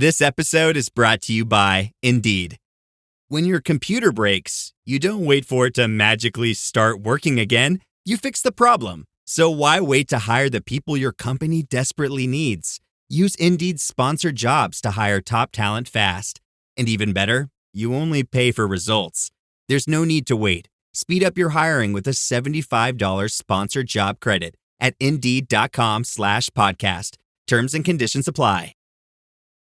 This episode is brought to you by Indeed. When your computer breaks, you don't wait for it to magically start working again. You fix the problem. So why wait to hire the people your company desperately needs? Use Indeed's sponsored jobs to hire top talent fast. And even better, you only pay for results. There's no need to wait. Speed up your hiring with a $75 sponsored job credit at Indeed.com/podcast. Terms and conditions apply.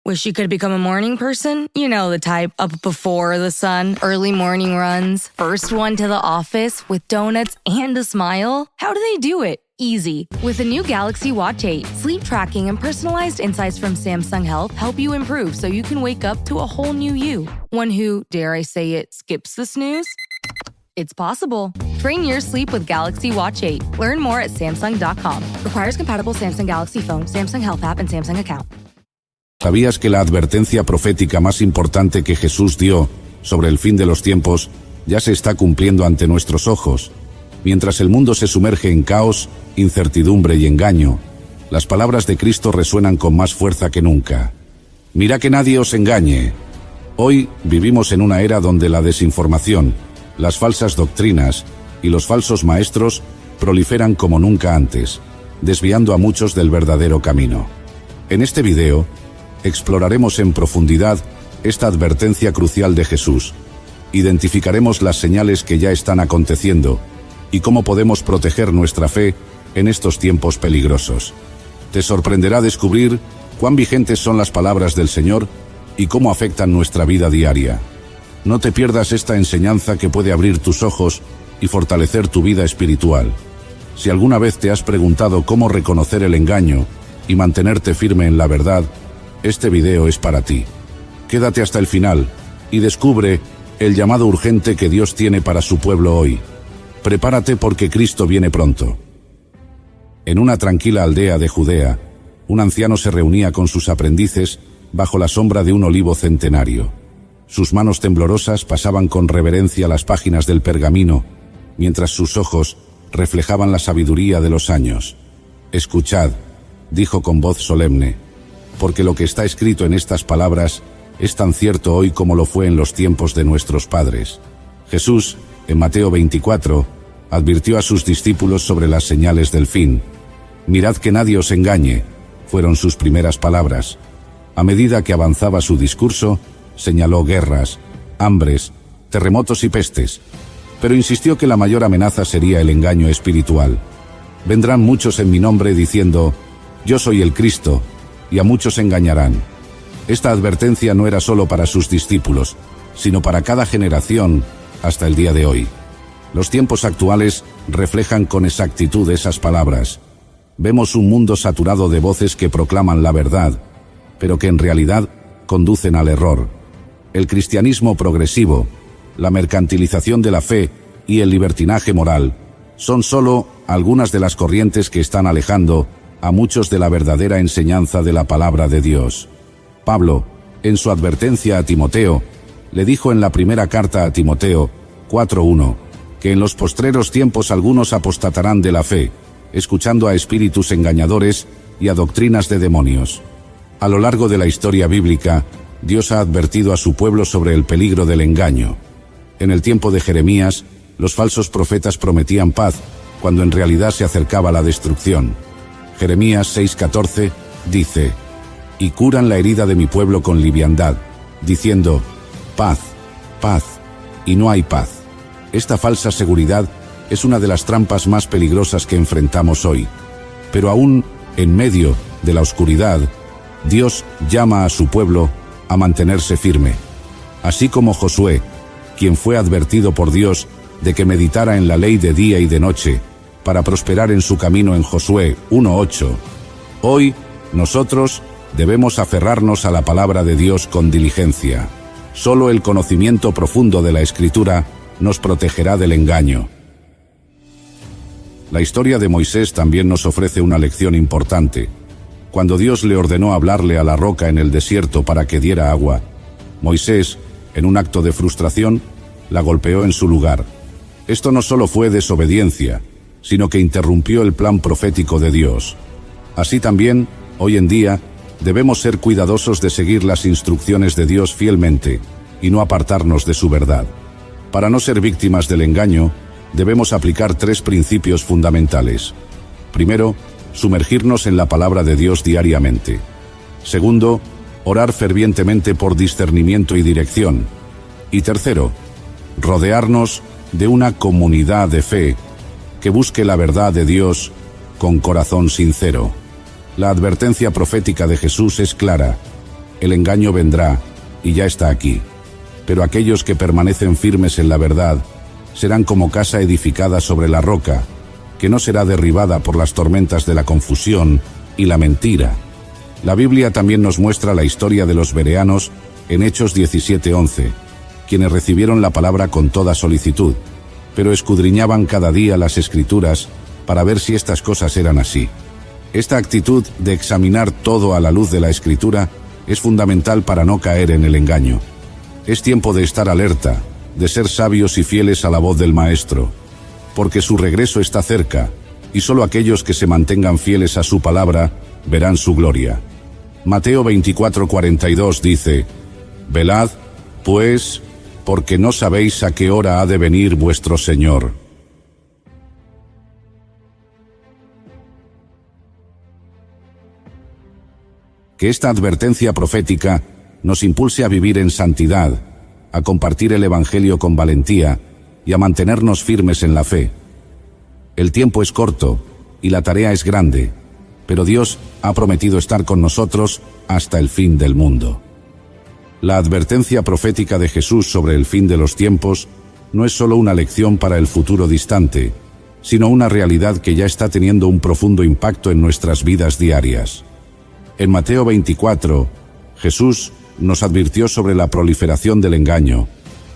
Wish you could become a morning person? You know the type, up before the sun, early morning runs, first one to the office with donuts and a smile. How do they do it? Easy. With the new Galaxy Watch 8, sleep tracking and personalized insights from Samsung Health help you improve so you can wake up to a whole new you. One who, dare I say it, skips the snooze? It's possible. Train your sleep with Galaxy Watch 8. Learn more at Samsung.com. Requires compatible Samsung Galaxy phone, Samsung Health app, and Samsung account. ¿Sabías que la advertencia profética más importante que Jesús dio sobre el fin de los tiempos ya se está cumpliendo ante nuestros ojos? Mientras el mundo se sumerge en caos, incertidumbre y engaño, las palabras de Cristo resuenan con más fuerza que nunca. Mira que nadie os engañe. Hoy vivimos en una era donde la desinformación, las falsas doctrinas y los falsos maestros proliferan como nunca antes, desviando a muchos del verdadero camino. En este video, exploraremos en profundidad esta advertencia crucial de Jesús. Identificaremos las señales que ya están aconteciendo y cómo podemos proteger nuestra fe en estos tiempos peligrosos. Te sorprenderá descubrir cuán vigentes son las palabras del Señor y cómo afectan nuestra vida diaria. No te pierdas esta enseñanza que puede abrir tus ojos y fortalecer tu vida espiritual. Si alguna vez te has preguntado cómo reconocer el engaño y mantenerte firme en la verdad, este video es para ti. Quédate hasta el final y descubre el llamado urgente que Dios tiene para su pueblo hoy. Prepárate porque Cristo viene pronto. En una tranquila aldea de Judea, un anciano se reunía con sus aprendices bajo la sombra de un olivo centenario. Sus manos temblorosas pasaban con reverencia las páginas del pergamino, mientras sus ojos reflejaban la sabiduría de los años. «Escuchad», dijo con voz solemne, «porque lo que está escrito en estas palabras es tan cierto hoy como lo fue en los tiempos de nuestros padres». Jesús, en Mateo 24, advirtió a sus discípulos sobre las señales del fin. «Mirad que nadie os engañe», fueron sus primeras palabras. A medida que avanzaba su discurso, señaló guerras, hambres, terremotos y pestes, pero insistió que la mayor amenaza sería el engaño espiritual. «Vendrán muchos en mi nombre diciendo, yo soy el Cristo», y a muchos engañarán. Esta advertencia no era solo para sus discípulos, sino para cada generación hasta el día de hoy. Los tiempos actuales reflejan con exactitud esas palabras. Vemos un mundo saturado de voces que proclaman la verdad, pero que en realidad conducen al error. El cristianismo progresivo, la mercantilización de la fe y el libertinaje moral son solo algunas de las corrientes que están alejando a muchos de la verdadera enseñanza de la palabra de Dios. Pablo, en su advertencia a Timoteo, le dijo en la primera carta a Timoteo 4:1, que en los postreros tiempos algunos apostatarán de la fe, escuchando a espíritus engañadores y a doctrinas de demonios. A lo largo de la historia bíblica, Dios ha advertido a su pueblo sobre el peligro del engaño. En el tiempo de Jeremías, los falsos profetas prometían paz, cuando en realidad se acercaba la destrucción. Jeremías 6:14 dice, «Y curan la herida de mi pueblo con liviandad, diciendo, paz, paz, y no hay paz». Esta falsa seguridad es una de las trampas más peligrosas que enfrentamos hoy. Pero aún en medio de la oscuridad, Dios llama a su pueblo a mantenerse firme. Así como Josué, quien fue advertido por Dios de que meditara en la ley de día y de noche, para prosperar en su camino en Josué 1:8. Hoy, nosotros debemos aferrarnos a la palabra de Dios con diligencia. Solo el conocimiento profundo de la Escritura nos protegerá del engaño. La historia de Moisés también nos ofrece una lección importante. Cuando Dios le ordenó hablarle a la roca en el desierto para que diera agua, Moisés, en un acto de frustración, la golpeó en su lugar. Esto no solo fue desobediencia, sino que interrumpió el plan profético de Dios. Así también, hoy en día, Debemos ser cuidadosos de seguir las instrucciones de Dios fielmente y no apartarnos de su verdad. Para no ser víctimas del engaño, debemos aplicar 3 principios fundamentales. Primero, sumergirnos en la palabra de Dios diariamente. Segundo, orar fervientemente por discernimiento y dirección. Y tercero, rodearnos de una comunidad de fe que busque la verdad de Dios con corazón sincero. La advertencia profética de Jesús es clara: el engaño vendrá y ya está aquí. Pero aquellos que permanecen firmes en la verdad serán como casa edificada sobre la roca, que no será derribada por las tormentas de la confusión y la mentira. La Biblia también nos muestra la historia de los bereanos en Hechos 17:11, quienes recibieron la palabra con toda solicitud, pero escudriñaban cada día las Escrituras para ver si estas cosas eran así. Esta actitud de examinar todo a la luz de la Escritura es fundamental para no caer en el engaño. Es tiempo de estar alerta, de ser sabios y fieles a la voz del Maestro, porque su regreso está cerca, y solo aquellos que se mantengan fieles a su palabra verán su gloria. Mateo 24:42 dice: «Velad, pues, porque no sabéis a qué hora ha de venir vuestro Señor». Que esta advertencia profética nos impulse a vivir en santidad, a compartir el Evangelio con valentía y a mantenernos firmes en la fe. El tiempo es corto y la tarea es grande, pero Dios ha prometido estar con nosotros hasta el fin del mundo. La advertencia profética de Jesús sobre el fin de los tiempos no es solo una lección para el futuro distante, sino una realidad que ya está teniendo un profundo impacto en nuestras vidas diarias. En Mateo 24, Jesús nos advirtió sobre la proliferación del engaño,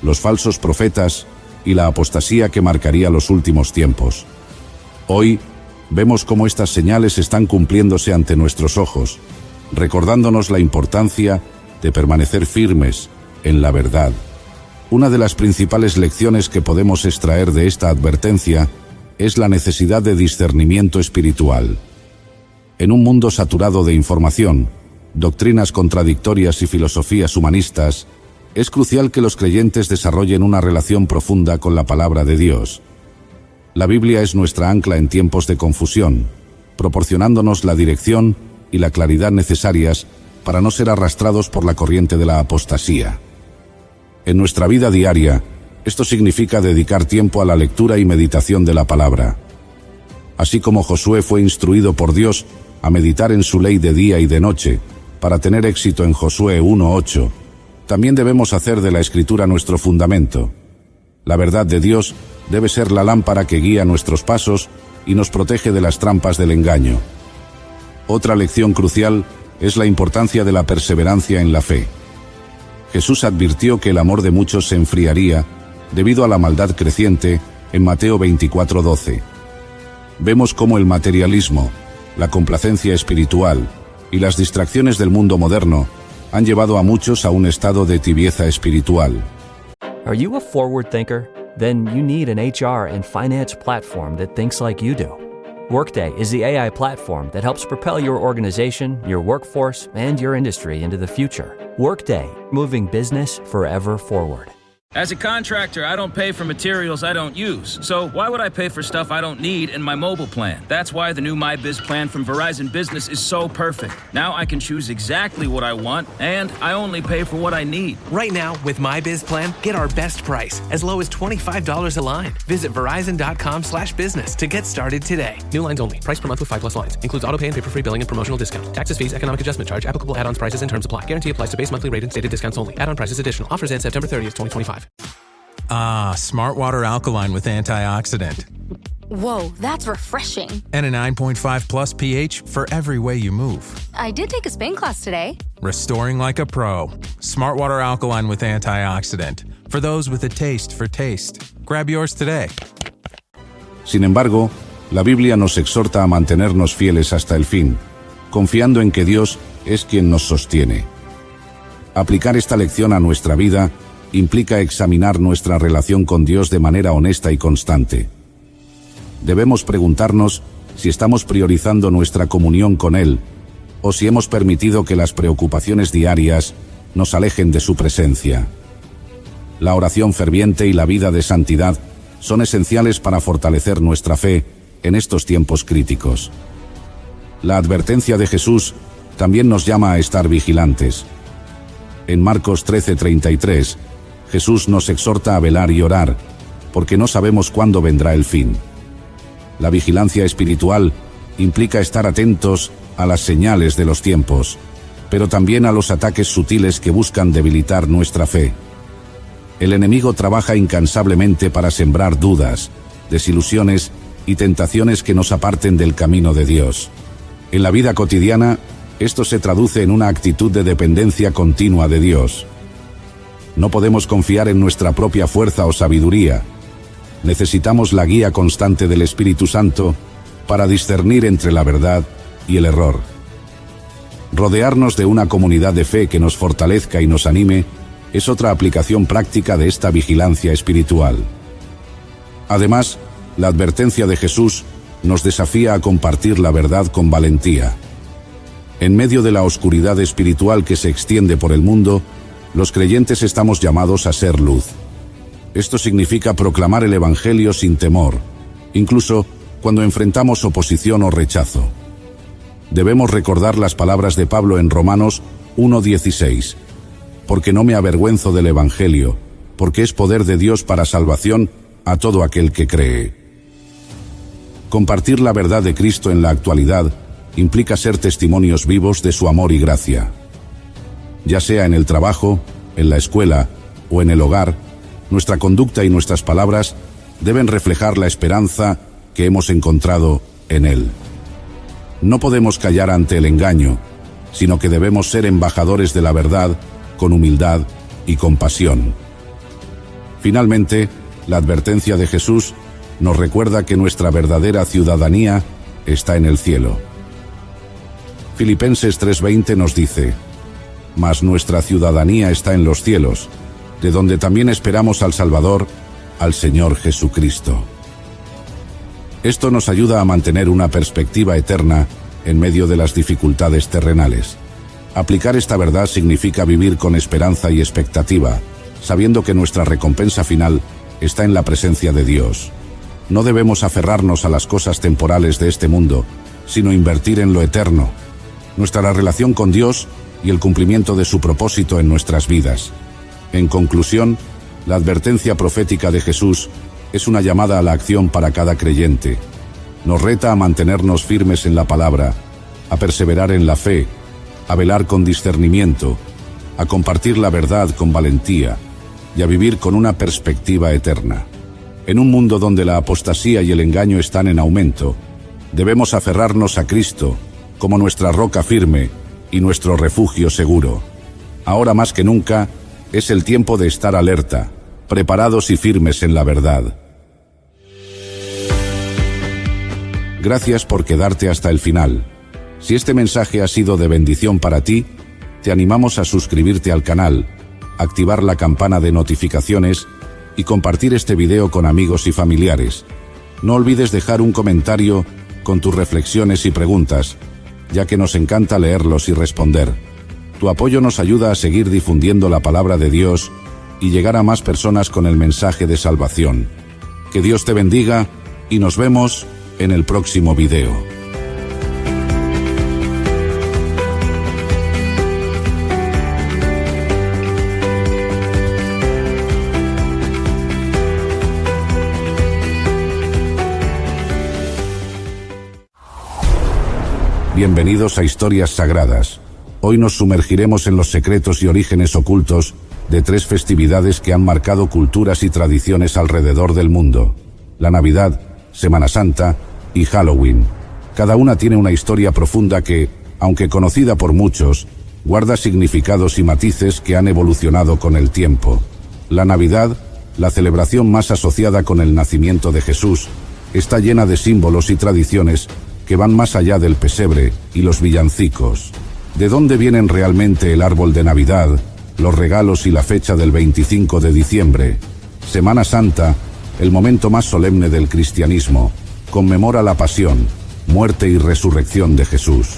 los falsos profetas y la apostasía que marcaría los últimos tiempos. Hoy vemos cómo estas señales están cumpliéndose ante nuestros ojos, recordándonos la importancia de permanecer firmes en la verdad. Una de las principales lecciones que podemos extraer de esta advertencia es la necesidad de discernimiento espiritual. En un mundo saturado de información, doctrinas contradictorias y filosofías humanistas, es crucial que los creyentes desarrollen una relación profunda con la palabra de Dios. La Biblia es nuestra ancla en tiempos de confusión, proporcionándonos la dirección y la claridad necesarias para no ser arrastrados por la corriente de la apostasía. En nuestra vida diaria, esto significa dedicar tiempo a la lectura y meditación de la palabra. Así como Josué fue instruido por Dios a meditar en su ley de día y de noche, para tener éxito en Josué 1:8, también debemos hacer de la Escritura nuestro fundamento. La verdad de Dios debe ser la lámpara que guía nuestros pasos y nos protege de las trampas del engaño. Otra lección crucial es la importancia de la perseverancia en la fe. Jesús advirtió que el amor de muchos se enfriaría debido a la maldad creciente en Mateo 24:12. Vemos cómo el materialismo, la complacencia espiritual y las distracciones del mundo moderno han llevado a muchos a un estado de tibieza espiritual. Are you a forward thinker? Then you need an HR and finance platform that thinks like you do. Workday is the AI platform that helps propel your organization, your workforce, and your industry into the future. Workday, moving business forever forward. As a contractor, I don't pay for materials I don't use. So why would I pay for stuff I don't need in my mobile plan? That's why the new MyBiz plan from Verizon Business is so perfect. Now I can choose exactly what I want, and I only pay for what I need. Right now, with MyBiz plan, get our best price, as low as $25 a line. Visit Verizon.com/business to get started today. New lines only. Price per month with 5+ lines. Includes auto pay and paper-free billing and promotional discount. Taxes, fees, economic adjustment charge. Applicable add-ons, prices, and terms apply. Guarantee applies to base monthly rate and stated discounts only. Add-on prices additional. Offers end September 30th, 2025. Ah, Smart Water Alkaline with antioxidant. Whoa, that's refreshing. And a 9.5 plus pH for every way you move. I did take a Spain class today. Restoring like a pro. Smart Water Alkaline with antioxidant. For those with a taste for taste. Grab yours today. Sin embargo, la Biblia nos exhorta a mantenernos fieles hasta el fin, confiando en que Dios es quien nos sostiene. Aplicar esta lección a nuestra vida implica examinar nuestra relación con Dios de manera honesta y constante. Debemos preguntarnos si estamos priorizando nuestra comunión con Él o si hemos permitido que las preocupaciones diarias nos alejen de su presencia. La oración ferviente y la vida de santidad son esenciales para fortalecer nuestra fe en estos tiempos críticos. La advertencia de Jesús también nos llama a estar vigilantes. En Marcos 13:33, Jesús nos exhorta a velar y orar, porque no sabemos cuándo vendrá el fin. La vigilancia espiritual implica estar atentos a las señales de los tiempos, pero también a los ataques sutiles que buscan debilitar nuestra fe. El enemigo trabaja incansablemente para sembrar dudas, desilusiones y tentaciones que nos aparten del camino de Dios. En la vida cotidiana, esto se traduce en una actitud de dependencia continua de Dios. No podemos confiar en nuestra propia fuerza o sabiduría. Necesitamos la guía constante del Espíritu Santo para discernir entre la verdad y el error. Rodearnos de una comunidad de fe que nos fortalezca y nos anime es otra aplicación práctica de esta vigilancia espiritual. Además, la advertencia de Jesús nos desafía a compartir la verdad con valentía. En medio de la oscuridad espiritual que se extiende por el mundo, los creyentes estamos llamados a ser luz. Esto significa proclamar el Evangelio sin temor, incluso cuando enfrentamos oposición o rechazo. Debemos recordar las palabras de Pablo en Romanos 1:16. Porque no me avergüenzo del Evangelio, porque es poder de Dios para salvación a todo aquel que cree. Compartir la verdad de Cristo en la actualidad implica ser testimonios vivos de su amor y gracia. Ya sea en el trabajo, en la escuela o en el hogar, nuestra conducta y nuestras palabras deben reflejar la esperanza que hemos encontrado en Él. No podemos callar ante el engaño, sino que debemos ser embajadores de la verdad con humildad y compasión. Finalmente, la advertencia de Jesús nos recuerda que nuestra verdadera ciudadanía está en el cielo. Filipenses 3:20 nos dice: «Mas nuestra ciudadanía está en los cielos, de donde también esperamos al Salvador, al Señor Jesucristo». Esto nos ayuda a mantener una perspectiva eterna en medio de las dificultades terrenales. Aplicar esta verdad significa vivir con esperanza y expectativa, sabiendo que nuestra recompensa final está en la presencia de Dios. No debemos aferrarnos a las cosas temporales de este mundo, sino invertir en lo eterno, nuestra relación con Dios y el cumplimiento de su propósito en nuestras vidas. En conclusión, la advertencia profética de Jesús es una llamada a la acción para cada creyente. Nos reta a mantenernos firmes en la palabra, a perseverar en la fe, a velar con discernimiento, a compartir la verdad con valentía y a vivir con una perspectiva eterna. En un mundo donde la apostasía y el engaño están en aumento, debemos aferrarnos a Cristo como nuestra roca firme y nuestro refugio seguro. Ahora más que nunca, es el tiempo de estar alerta, preparados y firmes en la verdad. Gracias por quedarte hasta el final. Si este mensaje ha sido de bendición para ti, te animamos a suscribirte al canal, activar la campana de notificaciones y compartir este video con amigos y familiares. No olvides dejar un comentario con tus reflexiones y preguntas, ya que nos encanta leerlos y responder. Tu apoyo nos ayuda a seguir difundiendo la palabra de Dios y llegar a más personas con el mensaje de salvación. Que Dios te bendiga y nos vemos en el próximo video. Bienvenidos a Historias Sagradas. Hoy nos sumergiremos en los secretos y orígenes ocultos de 3 festividades que han marcado culturas y tradiciones alrededor del mundo: la Navidad, Semana Santa y Halloween. Cada una tiene una historia profunda que, aunque conocida por muchos, guarda significados y matices que han evolucionado con el tiempo. La Navidad, la celebración más asociada con el nacimiento de Jesús, está llena de símbolos y tradiciones que van más allá del pesebre y los villancicos. ¿De dónde vienen realmente el árbol de Navidad, los regalos y la fecha del 25 de diciembre? Semana Santa, el momento más solemne del cristianismo, conmemora la pasión, muerte y resurrección de Jesús.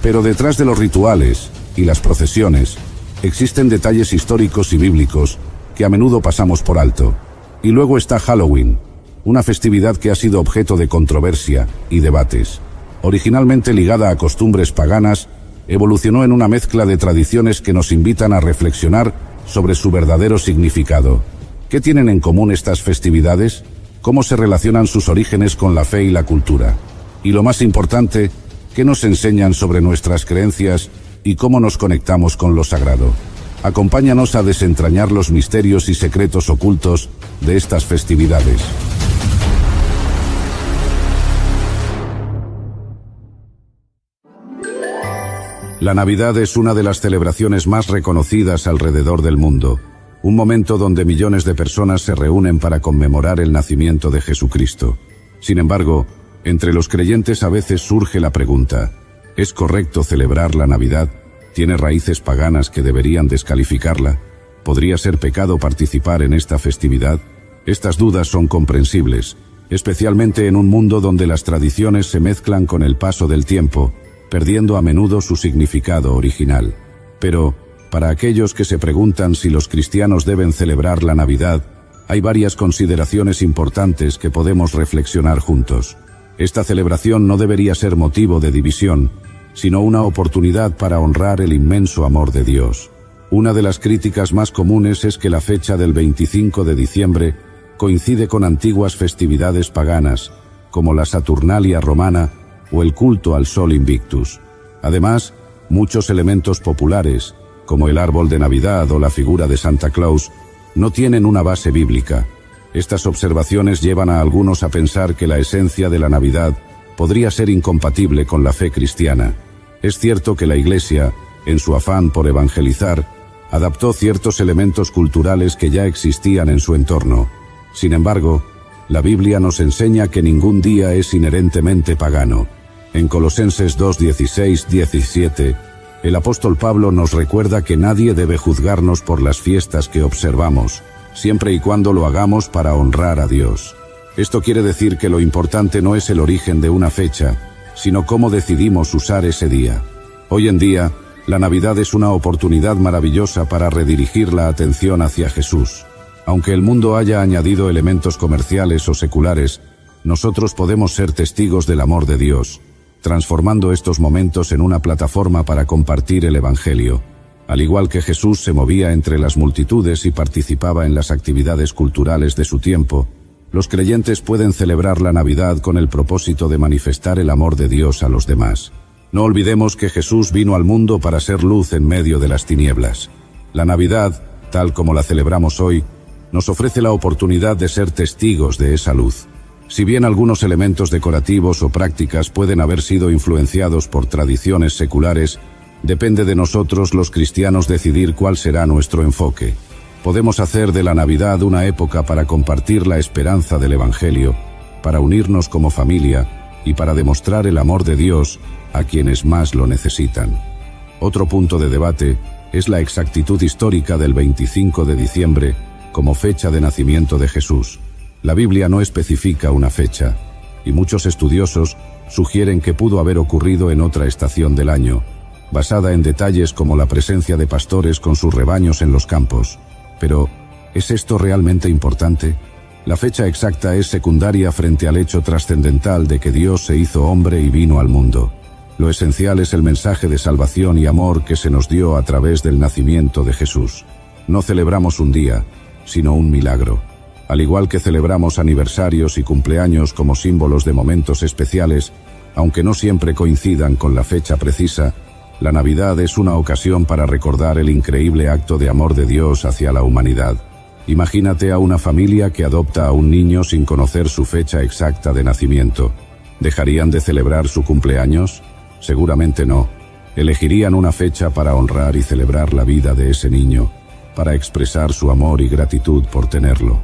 Pero detrás de los rituales y las procesiones, existen detalles históricos y bíblicos que a menudo pasamos por alto. Y luego está Halloween, una festividad que ha sido objeto de controversia y debates. Originalmente ligada a costumbres paganas, evolucionó en una mezcla de tradiciones que nos invitan a reflexionar sobre su verdadero significado. ¿Qué tienen en común estas festividades? ¿Cómo se relacionan sus orígenes con la fe y la cultura? Y lo más importante, ¿qué nos enseñan sobre nuestras creencias y cómo nos conectamos con lo sagrado? Acompáñanos a desentrañar los misterios y secretos ocultos de estas festividades. La Navidad es una de las celebraciones más reconocidas alrededor del mundo, un momento donde millones de personas se reúnen para conmemorar el nacimiento de Jesucristo. Sin embargo, entre los creyentes a veces surge la pregunta: ¿es correcto celebrar la Navidad? ¿Tiene raíces paganas que deberían descalificarla? ¿Podría ser pecado participar en esta festividad? Estas dudas son comprensibles, especialmente en un mundo donde las tradiciones se mezclan con el paso del tiempo, perdiendo a menudo su significado original. Pero, para aquellos que se preguntan si los cristianos deben celebrar la Navidad, hay varias consideraciones importantes que podemos reflexionar juntos. Esta celebración no debería ser motivo de división, sino una oportunidad para honrar el inmenso amor de Dios. Una de las críticas más comunes es que la fecha del 25 de diciembre coincide con antiguas festividades paganas, como la Saturnalia romana o el culto al Sol Invictus. Además, muchos elementos populares, como el árbol de Navidad o la figura de Santa Claus, no tienen una base bíblica. Estas observaciones llevan a algunos a pensar que la esencia de la Navidad podría ser incompatible con la fe cristiana. Es cierto que la Iglesia, en su afán por evangelizar, adaptó ciertos elementos culturales que ya existían en su entorno. Sin embargo, la Biblia nos enseña que ningún día es inherentemente pagano. En Colosenses 2:16-17, el apóstol Pablo nos recuerda que nadie debe juzgarnos por las fiestas que observamos, siempre y cuando lo hagamos para honrar a Dios. Esto quiere decir que lo importante no es el origen de una fecha, sino cómo decidimos usar ese día. Hoy en día, la Navidad es una oportunidad maravillosa para redirigir la atención hacia Jesús. Aunque el mundo haya añadido elementos comerciales o seculares, nosotros podemos ser testigos del amor de Dios, transformando estos momentos en una plataforma para compartir el Evangelio. Al igual que Jesús se movía entre las multitudes y participaba en las actividades culturales de su tiempo, los creyentes pueden celebrar la Navidad con el propósito de manifestar el amor de Dios a los demás. No olvidemos que Jesús vino al mundo para ser luz en medio de las tinieblas. La Navidad, tal como la celebramos hoy, nos ofrece la oportunidad de ser testigos de esa luz. Si bien algunos elementos decorativos o prácticas pueden haber sido influenciados por tradiciones seculares, depende de nosotros los cristianos decidir cuál será nuestro enfoque. Podemos hacer de la Navidad una época para compartir la esperanza del Evangelio, para unirnos como familia y para demostrar el amor de Dios a quienes más lo necesitan. Otro punto de debate es la exactitud histórica del 25 de diciembre como fecha de nacimiento de Jesús. La Biblia no especifica una fecha, y muchos estudiosos sugieren que pudo haber ocurrido en otra estación del año, basada en detalles como la presencia de pastores con sus rebaños en los campos. Pero, ¿es esto realmente importante? La fecha exacta es secundaria frente al hecho trascendental de que Dios se hizo hombre y vino al mundo. Lo esencial es el mensaje de salvación y amor que se nos dio a través del nacimiento de Jesús. No celebramos un día, sino un milagro. Al igual que celebramos aniversarios y cumpleaños como símbolos de momentos especiales, aunque no siempre coincidan con la fecha precisa, la Navidad es una ocasión para recordar el increíble acto de amor de Dios hacia la humanidad. Imagínate a una familia que adopta a un niño sin conocer su fecha exacta de nacimiento. ¿Dejarían de celebrar su cumpleaños? Seguramente no. Elegirían una fecha para honrar y celebrar la vida de ese niño, para expresar su amor y gratitud por tenerlo.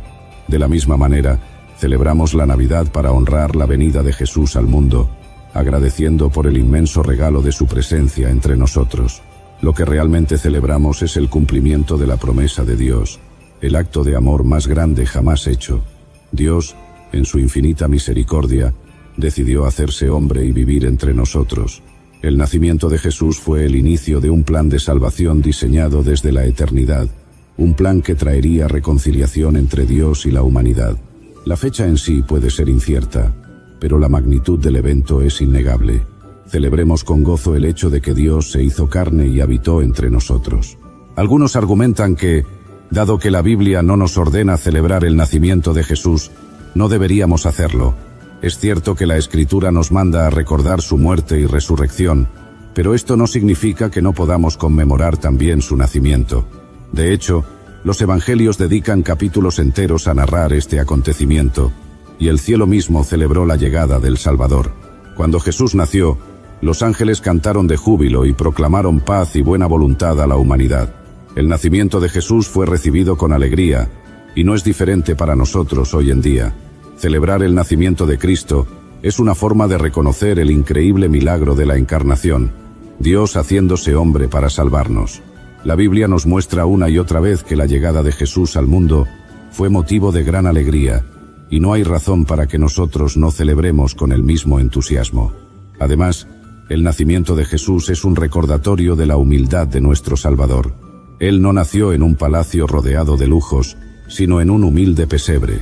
De la misma manera, celebramos la Navidad para honrar la venida de Jesús al mundo, agradeciendo por el inmenso regalo de su presencia entre nosotros. Lo que realmente celebramos es el cumplimiento de la promesa de Dios, el acto de amor más grande jamás hecho. Dios, en su infinita misericordia, decidió hacerse hombre y vivir entre nosotros. El nacimiento de Jesús fue el inicio de un plan de salvación diseñado desde la eternidad, un plan que traería reconciliación entre Dios y la humanidad. La fecha en sí puede ser incierta, pero la magnitud del evento es innegable. Celebremos con gozo el hecho de que Dios se hizo carne y habitó entre nosotros. Algunos argumentan que, dado que la Biblia no nos ordena celebrar el nacimiento de Jesús, no deberíamos hacerlo. Es cierto que la Escritura nos manda a recordar su muerte y resurrección, pero esto no significa que no podamos conmemorar también su nacimiento. De hecho, los evangelios dedican capítulos enteros a narrar este acontecimiento, y el cielo mismo celebró la llegada del Salvador. Cuando Jesús nació, los ángeles cantaron de júbilo y proclamaron paz y buena voluntad a la humanidad. El nacimiento de Jesús fue recibido con alegría, y no es diferente para nosotros hoy en día. Celebrar el nacimiento de Cristo es una forma de reconocer el increíble milagro de la encarnación, Dios haciéndose hombre para salvarnos. La Biblia nos muestra una y otra vez que la llegada de Jesús al mundo fue motivo de gran alegría, y no hay razón para que nosotros no celebremos con el mismo entusiasmo. Además, el nacimiento de Jesús es un recordatorio de la humildad de nuestro Salvador. Él no nació en un palacio rodeado de lujos, sino en un humilde pesebre.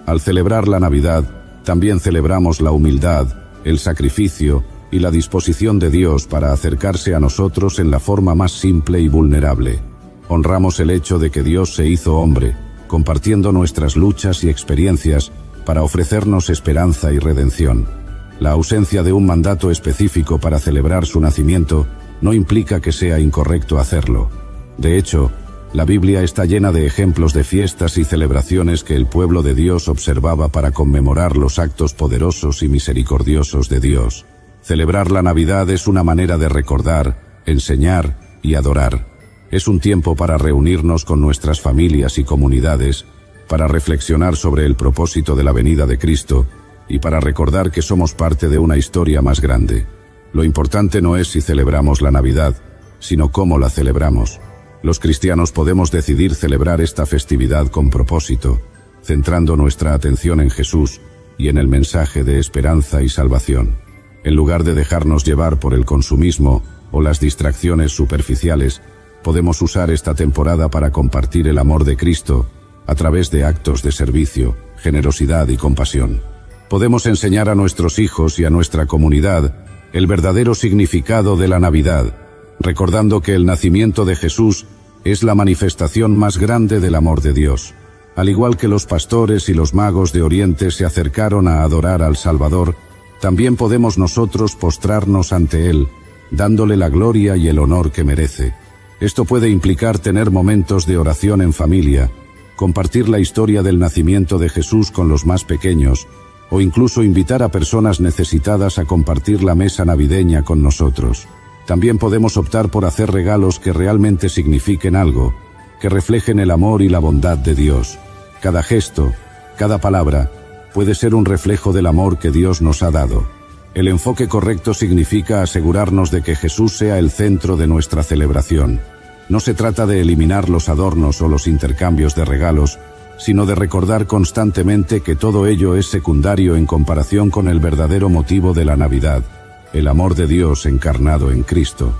Al celebrar la Navidad, también celebramos la humildad, el sacrificio y la disposición de Dios para acercarse a nosotros en la forma más simple y vulnerable. Honramos el hecho de que Dios se hizo hombre, compartiendo nuestras luchas y experiencias para ofrecernos esperanza y redención. La ausencia de un mandato específico para celebrar su nacimiento no implica que sea incorrecto hacerlo. De hecho, la Biblia está llena de ejemplos de fiestas y celebraciones que el pueblo de Dios observaba para conmemorar los actos poderosos y misericordiosos de Dios. Celebrar la Navidad es una manera de recordar, enseñar y adorar. Es un tiempo para reunirnos con nuestras familias y comunidades, para reflexionar sobre el propósito de la venida de Cristo y para recordar que somos parte de una historia más grande. Lo importante no es si celebramos la Navidad, sino cómo la celebramos. Los cristianos podemos decidir celebrar esta festividad con propósito, centrando nuestra atención en Jesús y en el mensaje de esperanza y salvación. En lugar de dejarnos llevar por el consumismo o las distracciones superficiales, podemos usar esta temporada para compartir el amor de Cristo a través de actos de servicio, generosidad y compasión. Podemos enseñar a nuestros hijos y a nuestra comunidad el verdadero significado de la Navidad, recordando que el nacimiento de Jesús es la manifestación más grande del amor de Dios. Al igual que los pastores y los magos de Oriente se acercaron a adorar al Salvador, también podemos nosotros postrarnos ante Él, dándole la gloria y el honor que merece. Esto puede implicar tener momentos de oración en familia, compartir la historia del nacimiento de Jesús con los más pequeños, o incluso invitar a personas necesitadas a compartir la mesa navideña con nosotros. También podemos optar por hacer regalos que realmente signifiquen algo, que reflejen el amor y la bondad de Dios. Cada gesto, cada palabra, puede ser un reflejo del amor que Dios nos ha dado. El enfoque correcto significa asegurarnos de que Jesús sea el centro de nuestra celebración. No se trata de eliminar los adornos o los intercambios de regalos, sino de recordar constantemente que todo ello es secundario en comparación con el verdadero motivo de la Navidad, el amor de Dios encarnado en Cristo.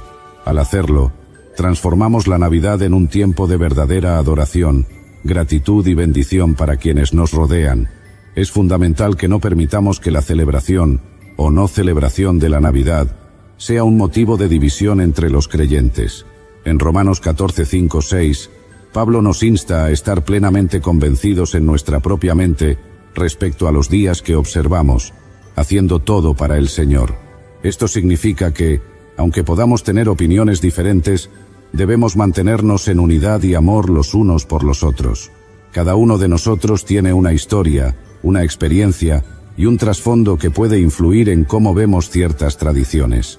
Al hacerlo, transformamos la Navidad en un tiempo de verdadera adoración, gratitud y bendición para quienes nos rodean. Es fundamental que no permitamos que la celebración o no celebración de la Navidad sea un motivo de división entre los creyentes. En Romanos 14:5-6, Pablo nos insta a estar plenamente convencidos en nuestra propia mente respecto a los días que observamos, haciendo todo para el Señor. Esto significa que, aunque podamos tener opiniones diferentes, debemos mantenernos en unidad y amor los unos por los otros. Cada uno de nosotros tiene una historia, una experiencia y un trasfondo que puede influir en cómo vemos ciertas tradiciones.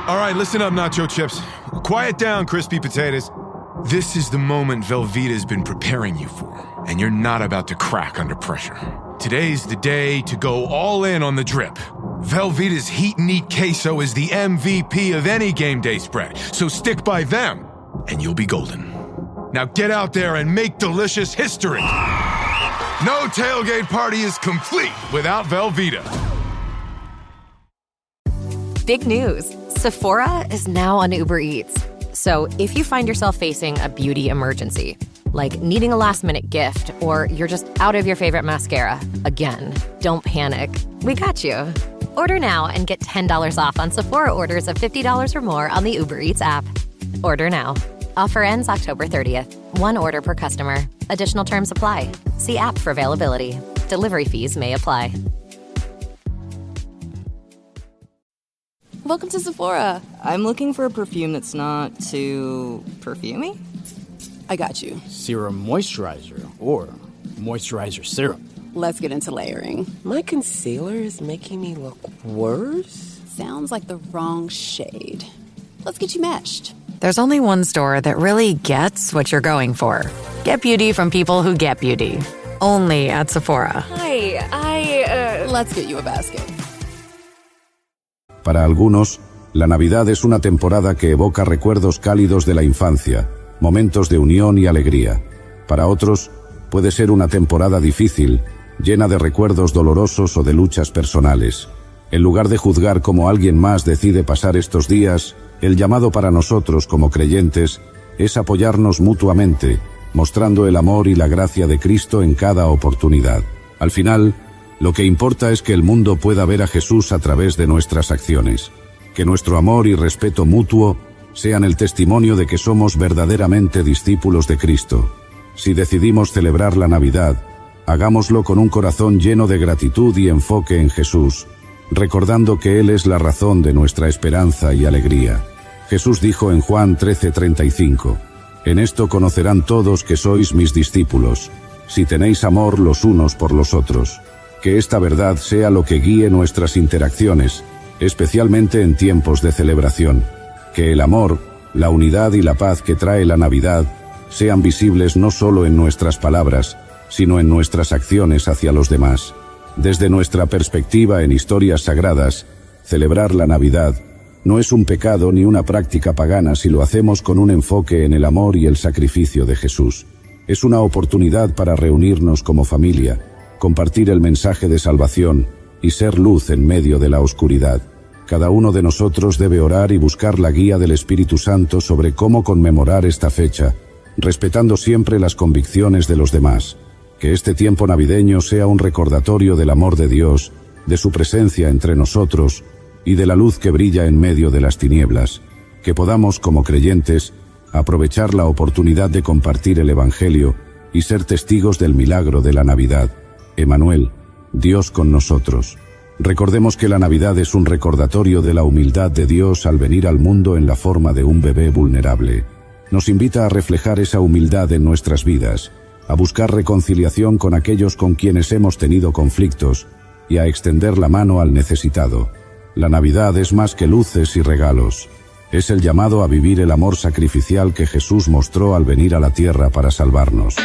All right, listen up, Nacho Chips. Quiet down, crispy potatoes. This is the moment Velveeta's been preparing you for, and you're not about to crack under pressure. Today's the day to go all in on the drip. Velveeta's Heat and Eat Queso is the MVP of any game day spread, so stick by them, and you'll be golden. Now get out there and make delicious history. No tailgate party is complete without Velveeta. big news. Sephora is now on Uber Eats. So if you find yourself facing a beauty emergency, like needing a last-minute gift, or you're just out of your favorite mascara, again, don't panic. We got you. Order now and get $10 off on Sephora orders of $50 or more on the Uber Eats app. Order now. Offer ends October 30th. One order per customer. Additional terms apply. See app for availability. Delivery fees may apply. Welcome to Sephora. I'm looking for a perfume that's not too perfumey. I got you. Serum moisturizer or moisturizer serum. Let's get into layering. My concealer is making me look worse. Sounds like the wrong shade. Let's get you matched. There's only one store that really gets what you're going for. Get beauty from people who get beauty. Only at Sephora. Hi, Let's get you a basket. Para algunos, la Navidad es una temporada que evoca recuerdos cálidos de la infancia, momentos de unión y alegría. Para otros, puede ser una temporada difícil, llena de recuerdos dolorosos o de luchas personales. En lugar de juzgar cómo alguien más decide pasar estos días, el llamado para nosotros como creyentes es apoyarnos mutuamente, mostrando el amor y la gracia de Cristo en cada oportunidad. Al final, lo que importa es que el mundo pueda ver a Jesús a través de nuestras acciones. Que nuestro amor y respeto mutuo sean el testimonio de que somos verdaderamente discípulos de Cristo. Si decidimos celebrar la Navidad, hagámoslo con un corazón lleno de gratitud y enfoque en Jesús, recordando que Él es la razón de nuestra esperanza y alegría. Jesús dijo en Juan 13:35, «En esto conocerán todos que sois mis discípulos, si tenéis amor los unos por los otros». Que esta verdad sea lo que guíe nuestras interacciones, especialmente en tiempos de celebración. Que el amor, la unidad y la paz que trae la Navidad sean visibles no solo en nuestras palabras, sino en nuestras acciones hacia los demás. Desde nuestra perspectiva en historias sagradas, celebrar la Navidad no es un pecado ni una práctica pagana si lo hacemos con un enfoque en el amor y el sacrificio de Jesús. Es una oportunidad para reunirnos como familia, compartir el mensaje de salvación y ser luz en medio de la oscuridad. Cada uno de nosotros debe orar y buscar la guía del Espíritu Santo sobre cómo conmemorar esta fecha, respetando siempre las convicciones de los demás. Que este tiempo navideño sea un recordatorio del amor de Dios, de su presencia entre nosotros y de la luz que brilla en medio de las tinieblas. Que podamos, como creyentes, aprovechar la oportunidad de compartir el Evangelio y ser testigos del milagro de la Navidad. Emmanuel, Dios con nosotros. Recordemos que la Navidad es un recordatorio de la humildad de Dios al venir al mundo en la forma de un bebé vulnerable. Nos invita a reflejar esa humildad en nuestras vidas, a buscar reconciliación con aquellos con quienes hemos tenido conflictos y a extender la mano al necesitado. La Navidad es más que luces y regalos. Es el llamado a vivir el amor sacrificial que Jesús mostró al venir a la tierra para salvarnos.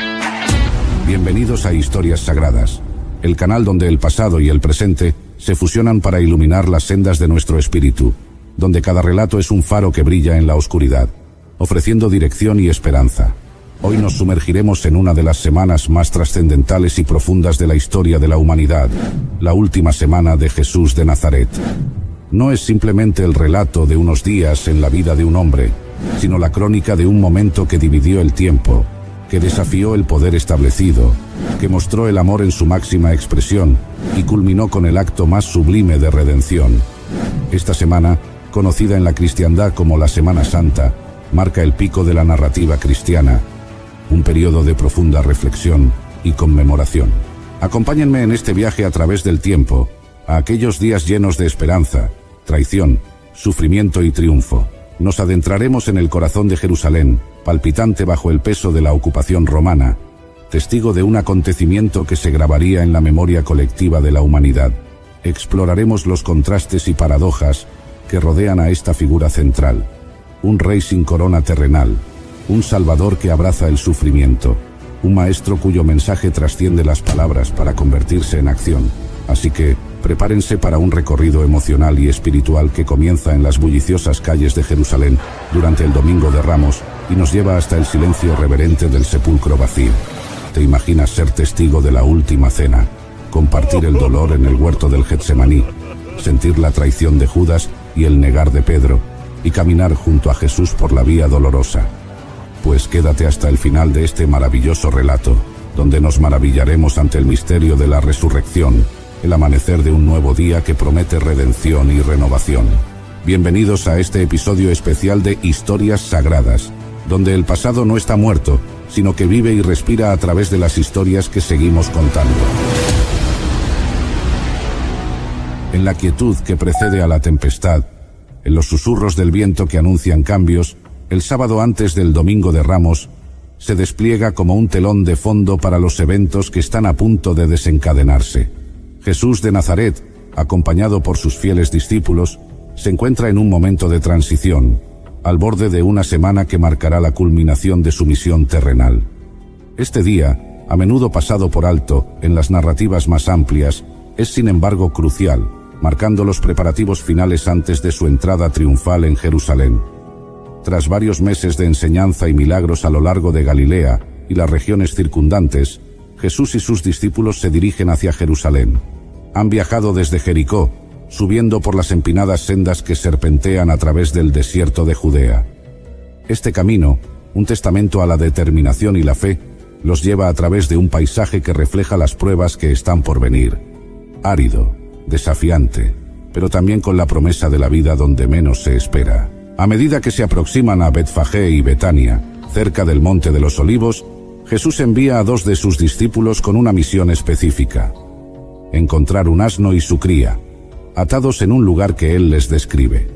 Bienvenidos a Historias Sagradas, el canal donde el pasado y el presente se fusionan para iluminar las sendas de nuestro espíritu, donde cada relato es un faro que brilla en la oscuridad, ofreciendo dirección y esperanza. Hoy nos sumergiremos en una de las semanas más trascendentales y profundas de la historia de la humanidad, la última semana de Jesús de Nazaret. No es simplemente el relato de unos días en la vida de un hombre, sino la crónica de un momento que dividió el tiempo, que desafió el poder establecido, que mostró el amor en su máxima expresión y culminó con el acto más sublime de redención. Esta semana, conocida en la cristiandad como la Semana Santa, marca el pico de la narrativa cristiana, un periodo de profunda reflexión y conmemoración. Acompáñenme en este viaje a través del tiempo, a aquellos días llenos de esperanza, traición, sufrimiento y triunfo. Nos adentraremos en el corazón de Jerusalén, palpitante bajo el peso de la ocupación romana, testigo de un acontecimiento que se grabaría en la memoria colectiva de la humanidad. Exploraremos los contrastes y paradojas que rodean a esta figura central. Un rey sin corona terrenal, un salvador que abraza el sufrimiento, un maestro cuyo mensaje trasciende las palabras para convertirse en acción. Así que, prepárense para un recorrido emocional y espiritual que comienza en las bulliciosas calles de Jerusalén durante el Domingo de Ramos y nos lleva hasta el silencio reverente del sepulcro vacío. ¿Te imaginas ser testigo de la última cena, compartir el dolor en el huerto del Getsemaní, sentir la traición de Judas y el negar de Pedro, y caminar junto a Jesús por la vía dolorosa. Pues quédate hasta el final de este maravilloso relato, donde nos maravillaremos ante el misterio de la resurrección, el amanecer de un nuevo día que promete redención y renovación. Bienvenidos a este episodio especial de Historias Sagradas, donde el pasado no está muerto, sino que vive y respira a través de las historias que seguimos contando. En la quietud que precede a la tempestad, en los susurros del viento que anuncian cambios, el sábado antes del Domingo de Ramos se despliega como un telón de fondo para los eventos que están a punto de desencadenarse. Jesús de Nazaret, acompañado por sus fieles discípulos, se encuentra en un momento de transición, al borde de una semana que marcará la culminación de su misión terrenal. Este día, a menudo pasado por alto en las narrativas más amplias, es sin embargo crucial, marcando los preparativos finales antes de su entrada triunfal en Jerusalén. Tras varios meses de enseñanza y milagros a lo largo de Galilea y las regiones circundantes, Jesús y sus discípulos se dirigen hacia Jerusalén. Han viajado desde Jericó, subiendo por las empinadas sendas que serpentean a través del desierto de Judea. Este camino, un testamento a la determinación y la fe, los lleva a través de un paisaje que refleja las pruebas que están por venir. Árido, desafiante, pero también con la promesa de la vida donde menos se espera. A medida que se aproximan a Betfagé y Betania, cerca del Monte de los Olivos, Jesús envía a 2 de sus discípulos con una misión específica: encontrar un asno y su cría, atados en un lugar que él les describe.